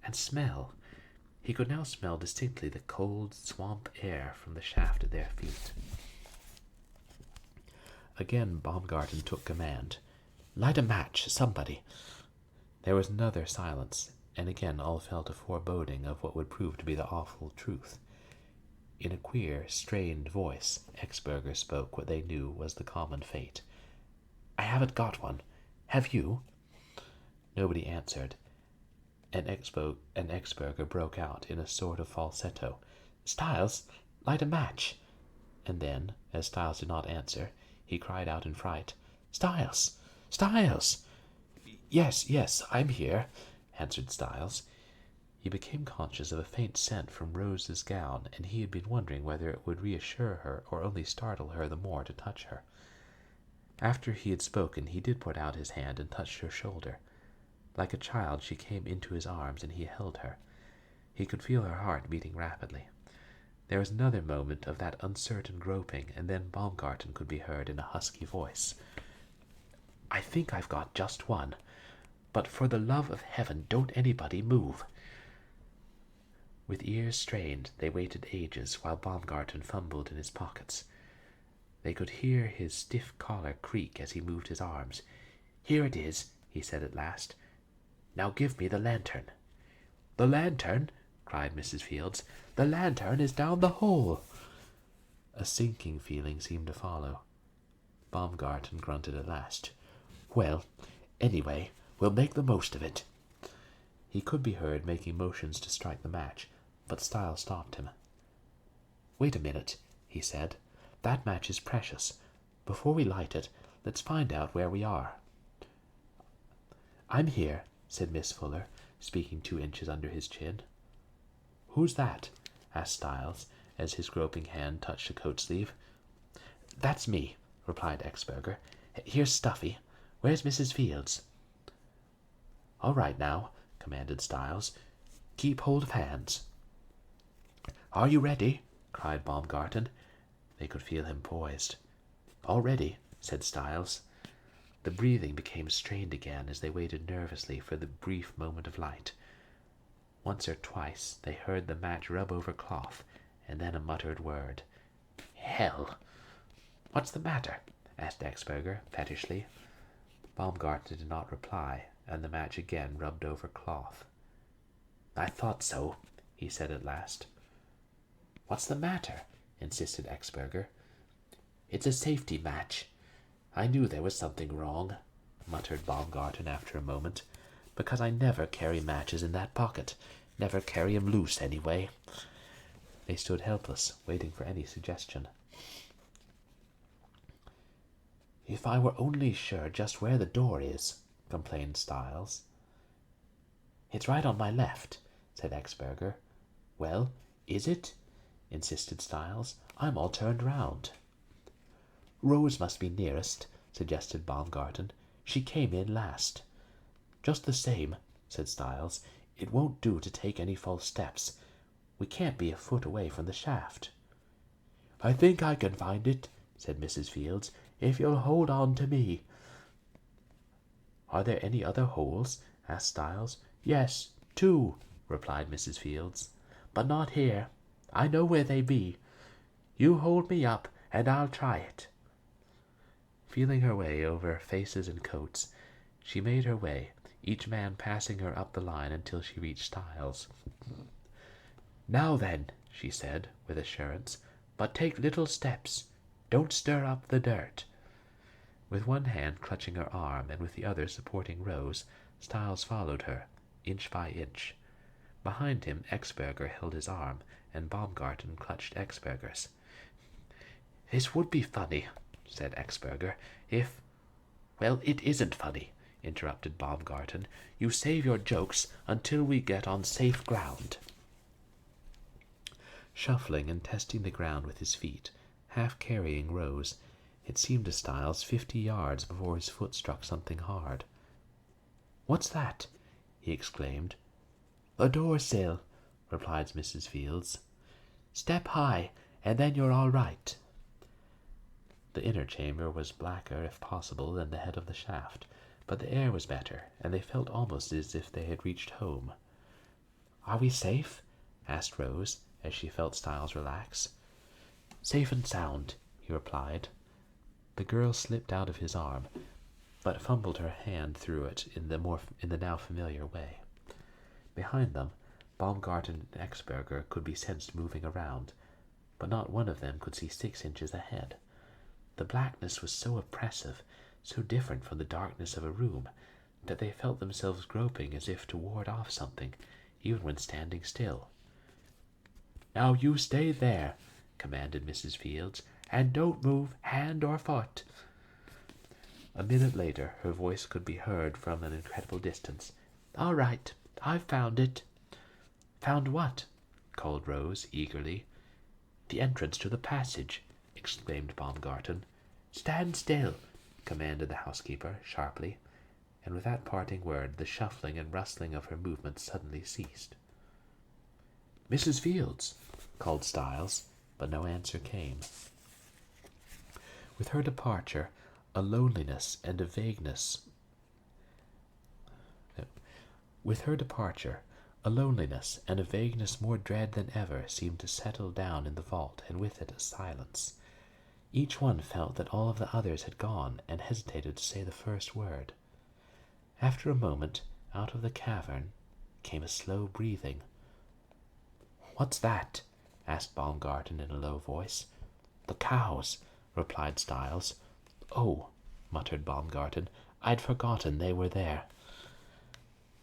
And smell. He could now smell distinctly the cold swamp air from the shaft at their feet. Again Baumgarten took command. "Light a match, somebody." There was another silence, and again all felt a foreboding of what would prove to be the awful truth. In a queer, strained voice, Exberger spoke what they knew was the common fate. "I haven't got one. Have you?" Nobody answered, and Exberger broke out in a sort of falsetto. "Styles, light a match!" And then, as Styles did not answer, he cried out in fright, "Styles! Styles!" Yes, I'm here," answered Styles. He became conscious of a faint scent from Rose's gown, and he had been wondering whether it would reassure her or only startle her the more to touch her. After he had spoken, he did put out his hand and touched her shoulder. Like a child, she came into his arms, and he held her. He could feel her heart beating rapidly. There was another moment of that uncertain groping, and then Baumgarten could be heard in a husky voice. "I think I've got just one. But for the love of heaven, don't anybody move." With ears strained, they waited ages while Baumgarten fumbled in his pockets. They could hear his stiff collar creak as he moved his arms. "Here it is," he said at last. "Now give me the lantern." "The lantern?" cried Mrs. Fields. "The lantern is down the hole." A sinking feeling seemed to follow. Baumgarten grunted at last. "Well, anyway, we'll make the most of it." He could be heard making motions to strike the match, but Styles stopped him. "Wait a minute," he said. "That match is precious. Before we light it, let's find out where we are." "I'm here," said Miss Fuller, speaking 2 inches under his chin. "Who's that?" asked Styles, as his groping hand touched a coat sleeve. "That's me," replied Exberger. "Here's Stuffy. Where's Mrs. Fields?" "All right now," commanded Styles. "Keep hold of hands." "Are you ready?" cried Baumgarten. They could feel him poised. "All ready," said Styles. The breathing became strained again as they waited nervously for the brief moment of light. Once or twice they heard the match rub over cloth, and then a muttered word. "Hell!" "What's the matter?" asked Exberger, pettishly. Baumgarten did not reply, and the match again rubbed over cloth. "I thought so," he said at last. "What's the matter?" insisted Exberger. "It's a safety match. I knew there was something wrong," muttered Baumgarten after a moment, "because I never carry matches in that pocket. Never carry 'em loose, anyway." They stood helpless, waiting for any suggestion. "If I were only sure just where the door is," complained Styles. "It's right on my left," said Exberger. "Well, is it?" insisted Styles. "I'm all turned round." "Rose must be nearest," suggested Baumgarten. "She came in last." "Just the same," said Styles, "it won't do to take any false steps. We can't be a foot away from the shaft." "I think I can find it," said Mrs. Fields, "if you'll hold on to me." "Are there any other holes?" asked Styles. "Yes, 2," replied Mrs. Fields. "But not here. I know where they be. You hold me up, and I'll try it." Feeling her way over faces and coats, she made her way, each man passing her up the line until she reached Styles. "Now then," she said, with assurance, "but take little steps. Don't stir up the dirt." With one hand clutching her arm and with the other supporting Rose, Styles followed her, inch by inch. Behind him, Exberger held his arm, and Baumgarten clutched Exberger's. "This would be funny," said Exberger, "if—" "Well, it isn't funny," interrupted Baumgarten. "You save your jokes until we get on safe ground." Shuffling and testing the ground with his feet, half carrying Rose, it seemed to Styles 50 yards before his foot struck something hard. "What's that?" he exclaimed. "A door-sill," replied Mrs. Fields. "Step high, and then you're all right." The inner chamber was blacker, if possible, than the head of the shaft, but the air was better, and they felt almost as if they had reached home. "Are we safe?" asked Rose, as she felt Styles relax. "Safe and sound," he replied. The girl slipped out of his arm, but fumbled her hand through it in the now familiar way. Behind them, Baumgarten and Exberger could be sensed moving around, but not one of them could see 6 inches ahead. The blackness was so oppressive, so different from the darkness of a room, that they felt themselves groping as if to ward off something, even when standing still. "Now you stay there," commanded Mrs. Fields, "and don't move hand or foot." A minute later, her voice could be heard from an incredible distance. "All right, I've found it." "Found what?" called Rose eagerly. "The entrance to the passage," exclaimed Baumgarten. "Stand still," commanded the housekeeper sharply, and with that parting word the shuffling and rustling of her movements suddenly ceased. "Mrs. Fields," called Styles, but no answer came. With her departure, a loneliness and a vagueness more dread than ever seemed to settle down in the vault, and with it a silence. Each one felt that all of the others had gone, and hesitated to say the first word. After a moment, out of the cavern came a slow breathing. "What's that?" asked Baumgarten in a low voice. "The cows," replied Styles. "Oh," muttered Baumgarten, "I'd forgotten they were there."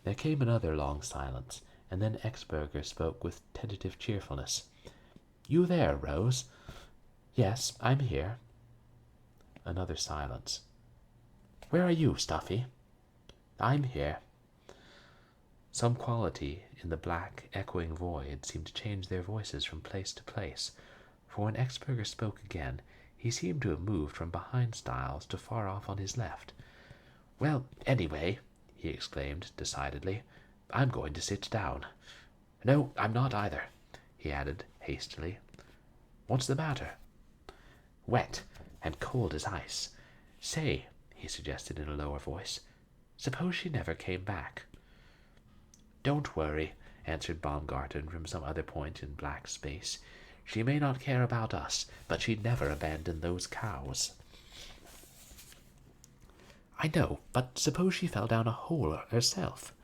There came another long silence, and then Exberger spoke with tentative cheerfulness. "You there, Rose?" "Yes, I'm here." Another silence. "Where are you, Stuffy?" "I'm here." Some quality in the black, echoing void seemed to change their voices from place to place, for when Exberger spoke again, he seemed to have moved from behind Styles to far off on his left. "Well, anyway," he exclaimed decidedly, "I'm going to sit down. No, I'm not either," he added hastily. "What's the matter?" "Wet, and cold as ice. Say," he suggested in a lower voice, "suppose she never came back?" "Don't worry," answered Baumgarten from some other point in black space. "She may not care about us, but she'd never abandon those cows." "I know, but suppose she fell down a hole herself?"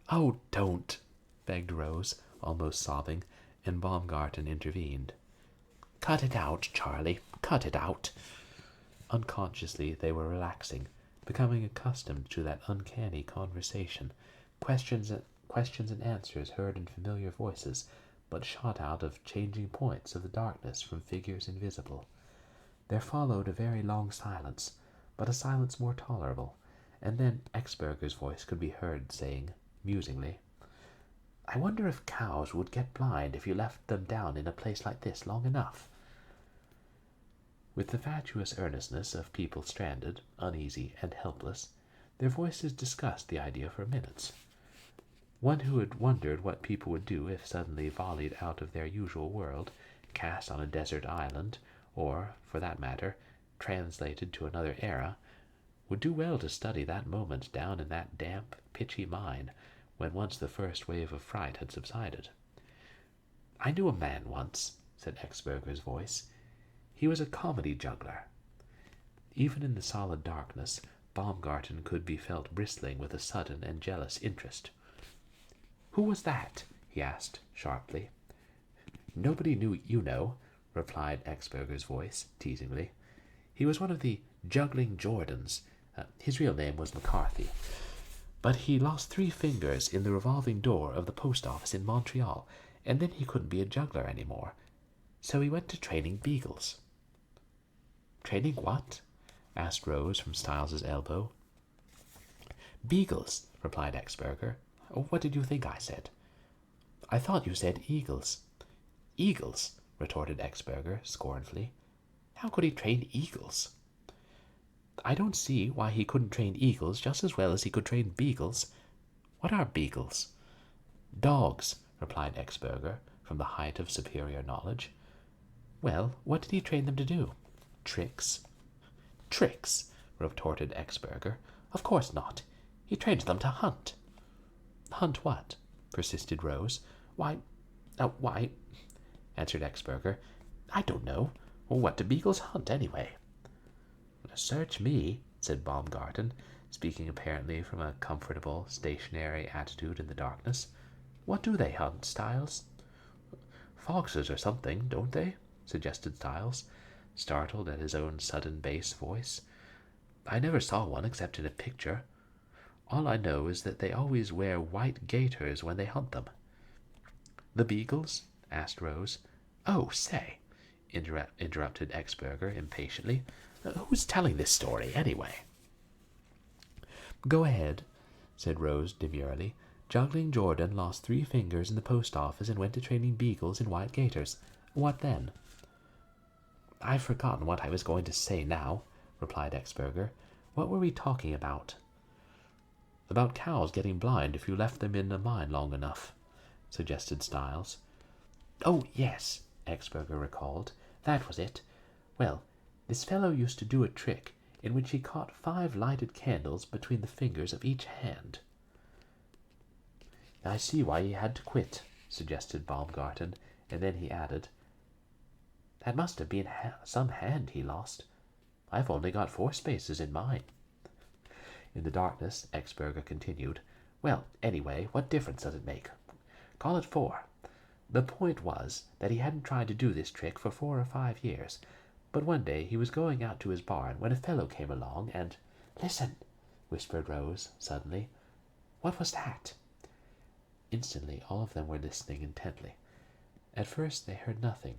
"Oh, don't," begged Rose, almost sobbing, and Baumgarten intervened. "Cut it out, Charlie, cut it out." Unconsciously they were relaxing, becoming accustomed to that uncanny conversation, questions and answers heard in familiar voices, but shot out of changing points of the darkness from figures invisible. There followed a very long silence, but a silence more tolerable, and then Exberger's voice could be heard saying, musingly, "I wonder if cows would get blind if you left them down in a place like this long enough." With the fatuous earnestness of people stranded, uneasy, and helpless, their voices discussed the idea for minutes. One who had wondered what people would do if suddenly volleyed out of their usual world, cast on a desert island, or, for that matter, translated to another era, would do well to study that moment down in that damp, pitchy mine, when once the first wave of fright had subsided. "I knew a man once," said Exberger's voice. "He was a comedy juggler." Even in the solid darkness, Baumgarten could be felt bristling with a sudden and jealous interest. "Who was that?" he asked sharply. "Nobody knew, you know," replied Exberger's voice, teasingly. "He was one of the juggling Jordans. His real name was McCarthy. But he lost 3 fingers in the revolving door of the post office in Montreal, and then he couldn't be a juggler anymore. So he went to training beagles." "Training what?" asked Rose from Styles's elbow. "Beagles," replied Exberger. "What did you think I said?" "I thought you said eagles." "Eagles," retorted Exberger scornfully. "How could he train eagles?" "I don't see why he couldn't train eagles just as well as he could train beagles. What are beagles?" "Dogs," replied Exberger, from the height of superior knowledge. "Well, what did he train them to do?" "Tricks." "Tricks," retorted Exberger. "Of course not. He trained them to hunt." "Hunt what?" persisted Rose. Why, answered Exberger. "I don't know. What do beagles hunt, anyway?" "Search me," said Baumgarten, speaking apparently from a comfortable, stationary attitude in the darkness. "What do they hunt, Styles?" "Foxes or something, don't they?" suggested Styles, startled at his own sudden bass voice. "I never saw one except in a picture. All I know is that they always wear white gaiters when they hunt them." "The beagles?" asked Rose. "Oh, say," interrupted Exberger impatiently. "Who's telling this story, anyway?" "Go ahead," said Rose demurely. "Juggling Jordan lost 3 fingers in the post office and went to training beagles in white gaiters. What then?" "I've forgotten what I was going to say now," replied Exberger. "What were we talking about?" "About cows getting blind if you left them in a mine long enough," suggested Styles. "Oh, yes," Exberger recalled. "That was it. Well, this fellow used to do a trick in which he caught 5 lighted candles between the fingers of each hand." "I see why he had to quit," suggested Baumgarten, and then he added, "That must have been some hand he lost. I've only got 4 spaces in mine." In the darkness, Exberger continued, "Well, anyway, what difference does it make? Call it 4. The point was that he hadn't tried to do this trick for 4 or 5 years, but one day he was going out to his barn when a fellow came along and—" "Listen," whispered Rose suddenly. "What was that?" Instantly all of them were listening intently. At first they heard nothing.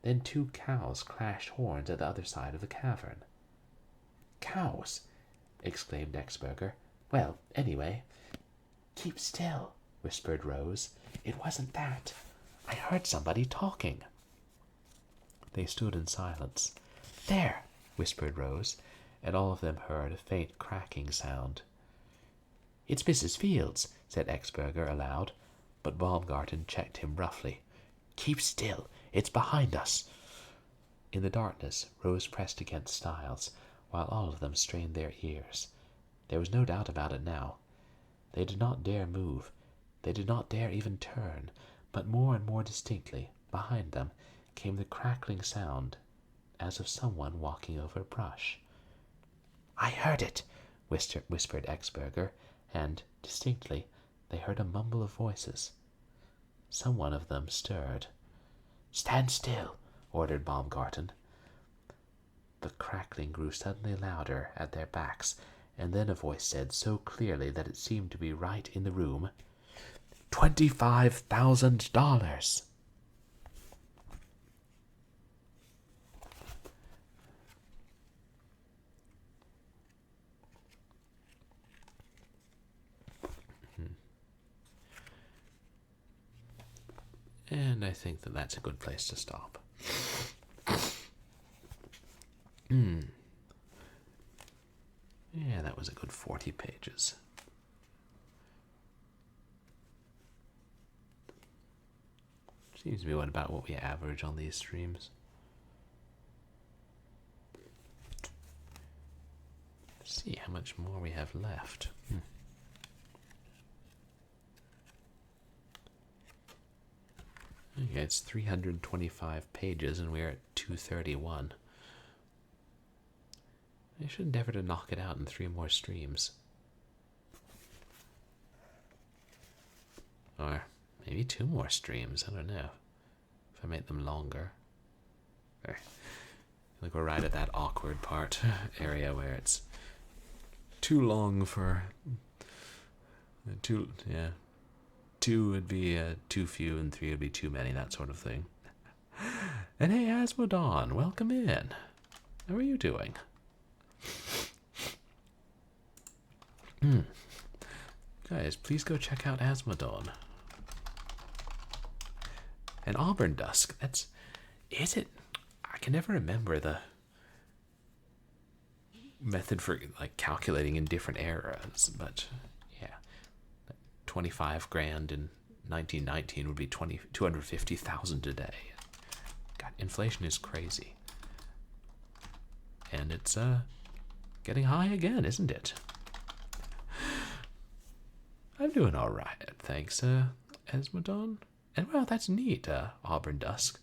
Then 2 cows clashed horns at the other side of the cavern. "Cows!" exclaimed Exberger. "Well, anyway—" "Keep still," whispered Rose. "It wasn't that. I heard somebody talking." They stood in silence. "There," whispered Rose, and all of them heard a faint cracking sound. "It's Mrs. Fields," said Exberger aloud, but Baumgarten checked him roughly. "Keep still. It's behind us." In the darkness, Rose pressed against Styles, while all of them strained their ears. There was no doubt about it now. They did not dare move. They did not dare even turn, but more and more distinctly, behind them, came the crackling sound, as of someone walking over brush. "I heard it," whispered Exberger, and, distinctly, they heard a mumble of voices. Some one of them stirred. "Stand still," ordered Baumgarten. The crackling grew suddenly louder at their backs, and then a voice said so clearly that it seemed to be right in the room, $25,000. And I think that that's a good place to stop. Yeah, that was a good 40 pages. Seems to be about what we average on these streams. Let's see how much more we have left. Okay, it's 325 pages and we're at 231. I should endeavor to knock it out in 3 more streams. Or maybe 2 more streams, I don't know. If I make them longer. Like we're right at that awkward area where it's too long for... Two would be too few and 3 would be too many, that sort of thing. And hey, Asmodon, welcome in. How are you doing? Guys, please go check out Asmodon. And Auburn Dusk, is it? I can never remember the method for like calculating in different eras, but yeah, 25 grand in 1919 would be 250,000 today. God, inflation is crazy, and it's getting high again, isn't it? I'm doing all right, thanks, Asmodon. And well, that's neat, Auburn Dusk.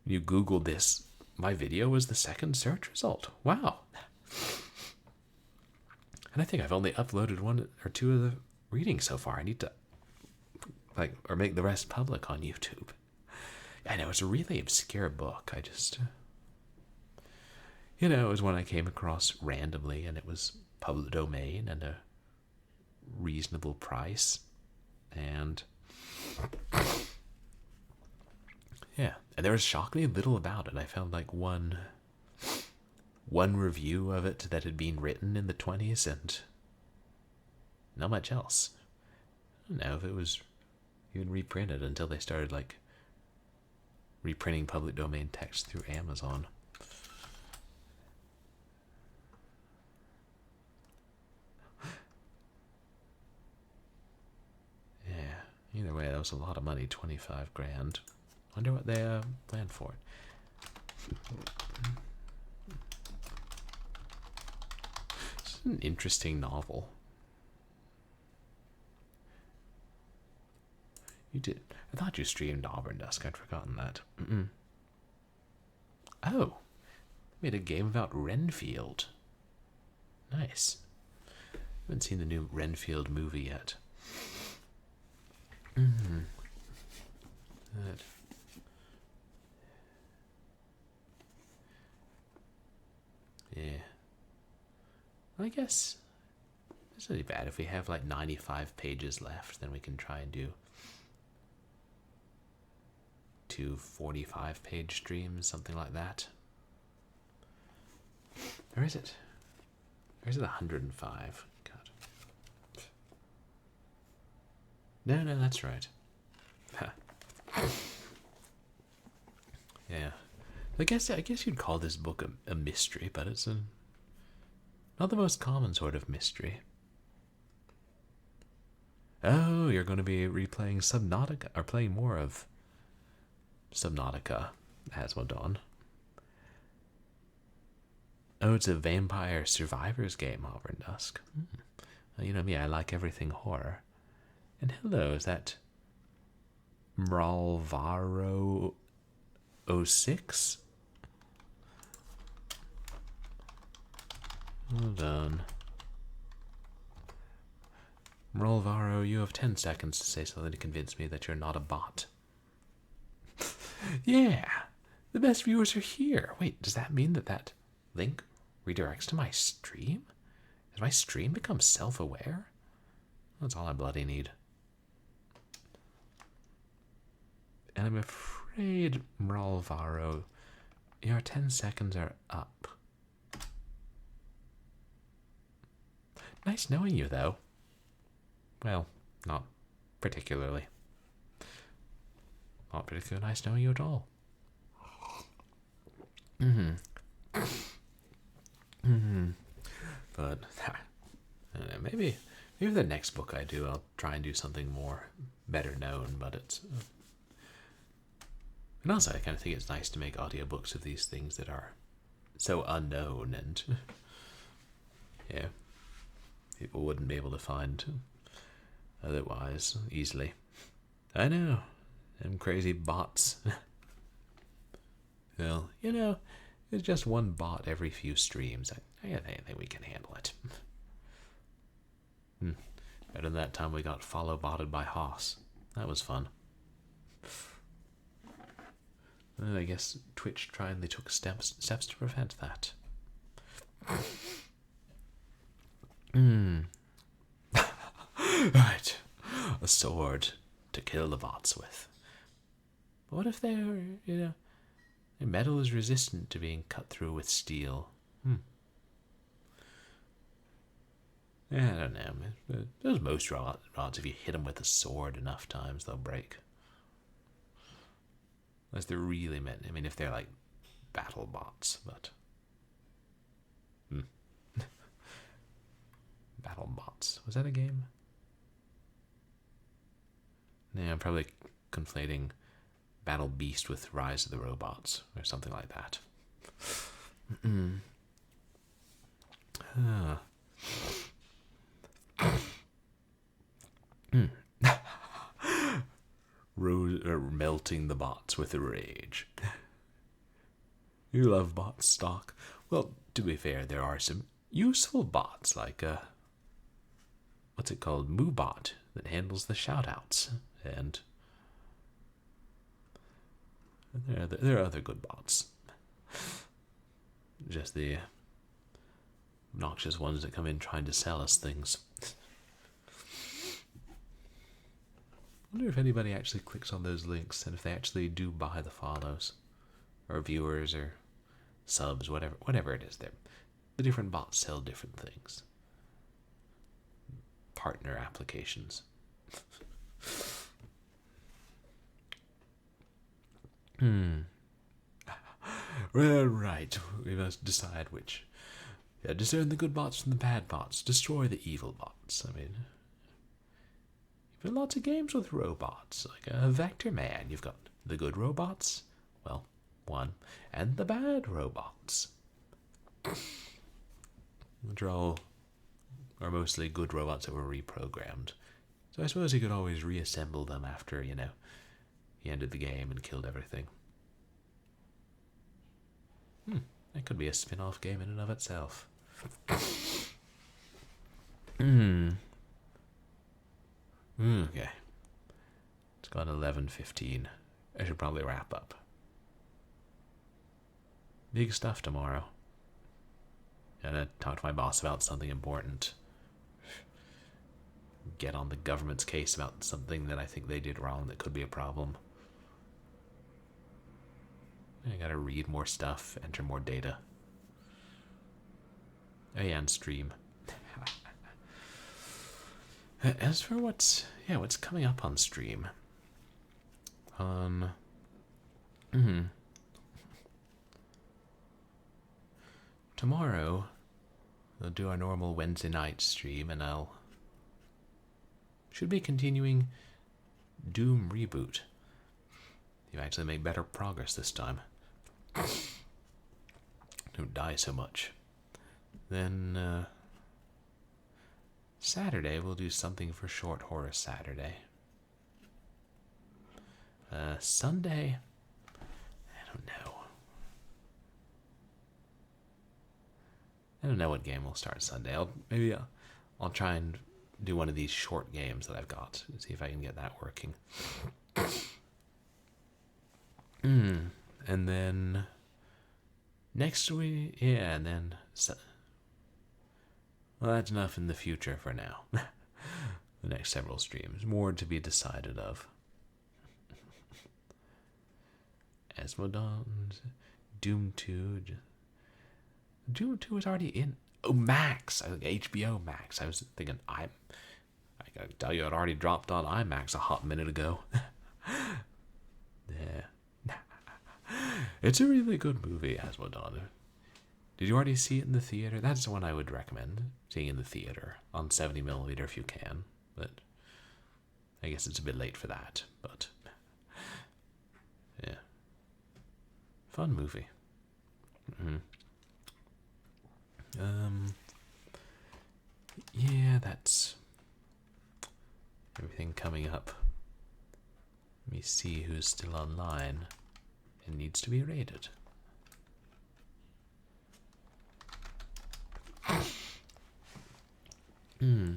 You Googled this. My video was the 2nd search result. Wow. And I think I've only uploaded 1 or 2 of the readings so far. I need to, or make the rest public on YouTube. I know, it's a really obscure book. I just, it was one I came across randomly, and it was public domain and a reasonable price. And yeah, and there was shockingly little about it. I found like one review of it that had been written in the 20s and not much else. I don't know if it was even reprinted until they started like reprinting public domain text through Amazon. Yeah, either way, that was a lot of money, 25 grand. Wonder what they planned for it. It's an interesting novel. You did. I thought you streamed Auburn Dusk. I'd forgotten that. Oh, made a game about Renfield. Nice. Haven't seen the new Renfield movie yet. Yeah. I guess it's not bad. If we have like 95 pages left, then we can try and do 2 45-page streams, something like that. Or is it? Or is it 105? God. No, that's right. Yeah. I guess you'd call this book a mystery, but it's not the most common sort of mystery. Oh, you're going to be replaying Subnautica, or playing more of Subnautica, Asmodon. Oh, it's a vampire survivors game, Auburn Dusk. Well, you know me, I like everything horror. And hello, is that Mralvaro 06? Hold on. Mralvaro, you have 10 seconds to say something to convince me that you're not a bot. Yeah, the best viewers are here. Wait, does that mean that link redirects to my stream? Has my stream become self-aware? That's all I bloody need. And I'm afraid, Mralvaro, your 10 seconds are up. Nice knowing you, though. Well, not particularly. Not particularly nice knowing you at all. But I don't know, maybe the next book I do, I'll try and do something more better known. But it's and also I kind of think it's nice to make audiobooks of these things that are so unknown and yeah, people wouldn't be able to find otherwise easily. I know. Them crazy bots. Well, It's just one bot every few streams. I think we can handle it. Better than that time we got follow-botted by Haas. That was fun. And I guess Twitch they took steps to prevent that. Right. A sword to kill the bots with. But what if their metal is resistant to being cut through with steel? Yeah, I don't know. Those most rods, if you hit them with a sword enough times, they'll break. Unless they're really meant. I mean, if they're like battle bots, but. Battle bots. Was that a game? No, I'm probably conflating Battle Beast with Rise of the Robots or something like that. Melting the bots with rage. You love bot stock. Well, to be fair, there are some useful bots like what's it called? MooBot that handles the shoutouts, and there are other good bots. Just the obnoxious ones that come in trying to sell us things. I wonder if anybody actually clicks on those links and if they actually do buy the follows or viewers or subs, whatever it is. The different bots sell different things. Partner applications. Well, right. We must decide which. Yeah, discern the good bots from the bad bots. Destroy the evil bots. I mean, you've got lots of games with robots, like a Vector Man. You've got the good robots, well, one, and the bad robots. Which are mostly good robots that were reprogrammed. So I suppose you could always reassemble them after, you ended the game and killed everything. That could be a spin-off game in and of itself. Okay. It's gone 11:15. I should probably wrap up. Big stuff tomorrow. Gotta talk to my boss about something important. Get on the government's case about something that I think they did wrong that could be a problem. I gotta read more stuff, enter more data. Oh yeah, and stream. As for what's coming up on stream. Tomorrow, we'll do our normal Wednesday night stream, and should be continuing Doom Reboot. You actually make better progress this time. Don't die so much. Then, Saturday, we'll do something for Short Horror Saturday. Sunday, I don't know what game we'll start Sunday. I'll try and do one of these short games that I've got and see if I can get that working. And then next week, and then well, that's enough in the future for now. The next several streams, more to be decided of. Esmodons, Doom 2. Doom 2 is already in. Oh, Max! HBO Max. I was thinking, I gotta tell you, it already dropped on IMAX a hot minute ago. Yeah. It's a really good movie, Asmodon. Did you already see it in the theater? That's the one I would recommend seeing in the theater on 70mm if you can. But I guess it's a bit late for that. But yeah, fun movie. Yeah, that's everything coming up. Let me see who's still online and needs to be rated. Hmm.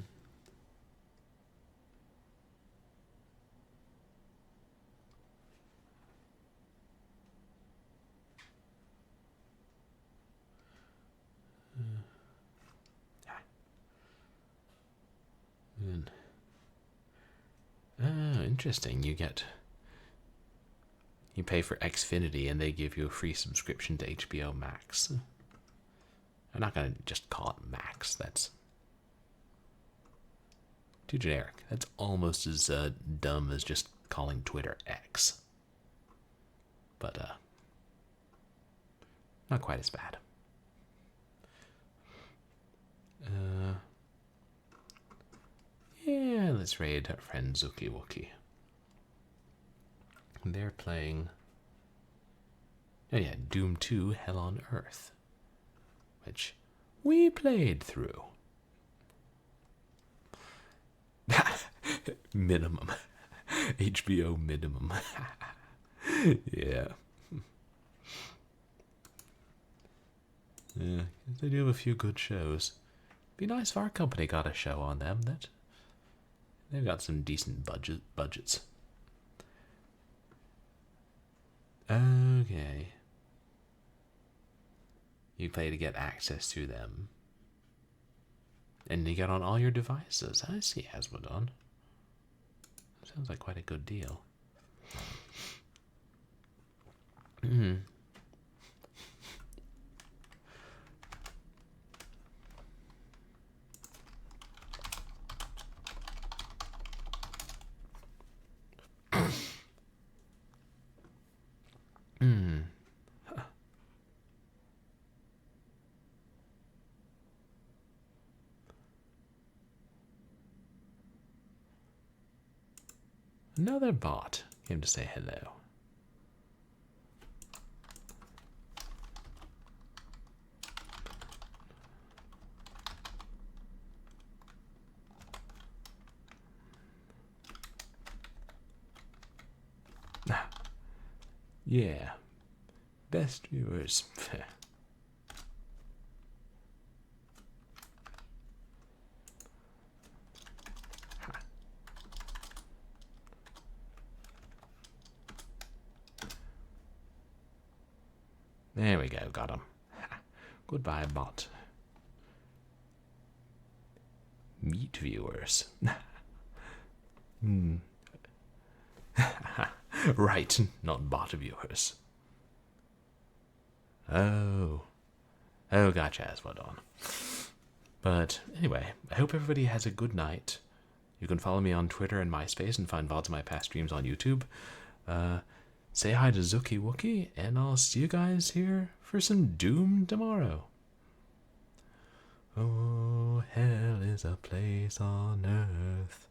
Good. Oh, interesting. You pay for Xfinity and they give you a free subscription to HBO Max. I'm not gonna just call it Max. That's too generic. That's almost as dumb as just calling Twitter X. But not quite as bad. Yeah, let's raid our friend Zuki Wookie. They're playing. Oh yeah, Doom 2 Hell on Earth, which we played through. Minimum. HBO minimum. Yeah. Yeah, they do have a few good shows. Be nice if our company got a show on them. That they've got some decent budgets. Okay. You pay to get access to them. And you get on all your devices. I see, Hasmodon. Sounds like quite a good deal. Another bot came to say hello. Yeah. Best viewers. There we go, got him. Goodbye, bot. Meet viewers. Right, not bot viewers. Oh. Oh, gotcha, Aswadon. But anyway, I hope everybody has a good night. You can follow me on Twitter and MySpace and find VODs of my past streams on YouTube. Say hi to Zuki Wookie, and I'll see you guys here for some Doom tomorrow. Oh, hell is a place on earth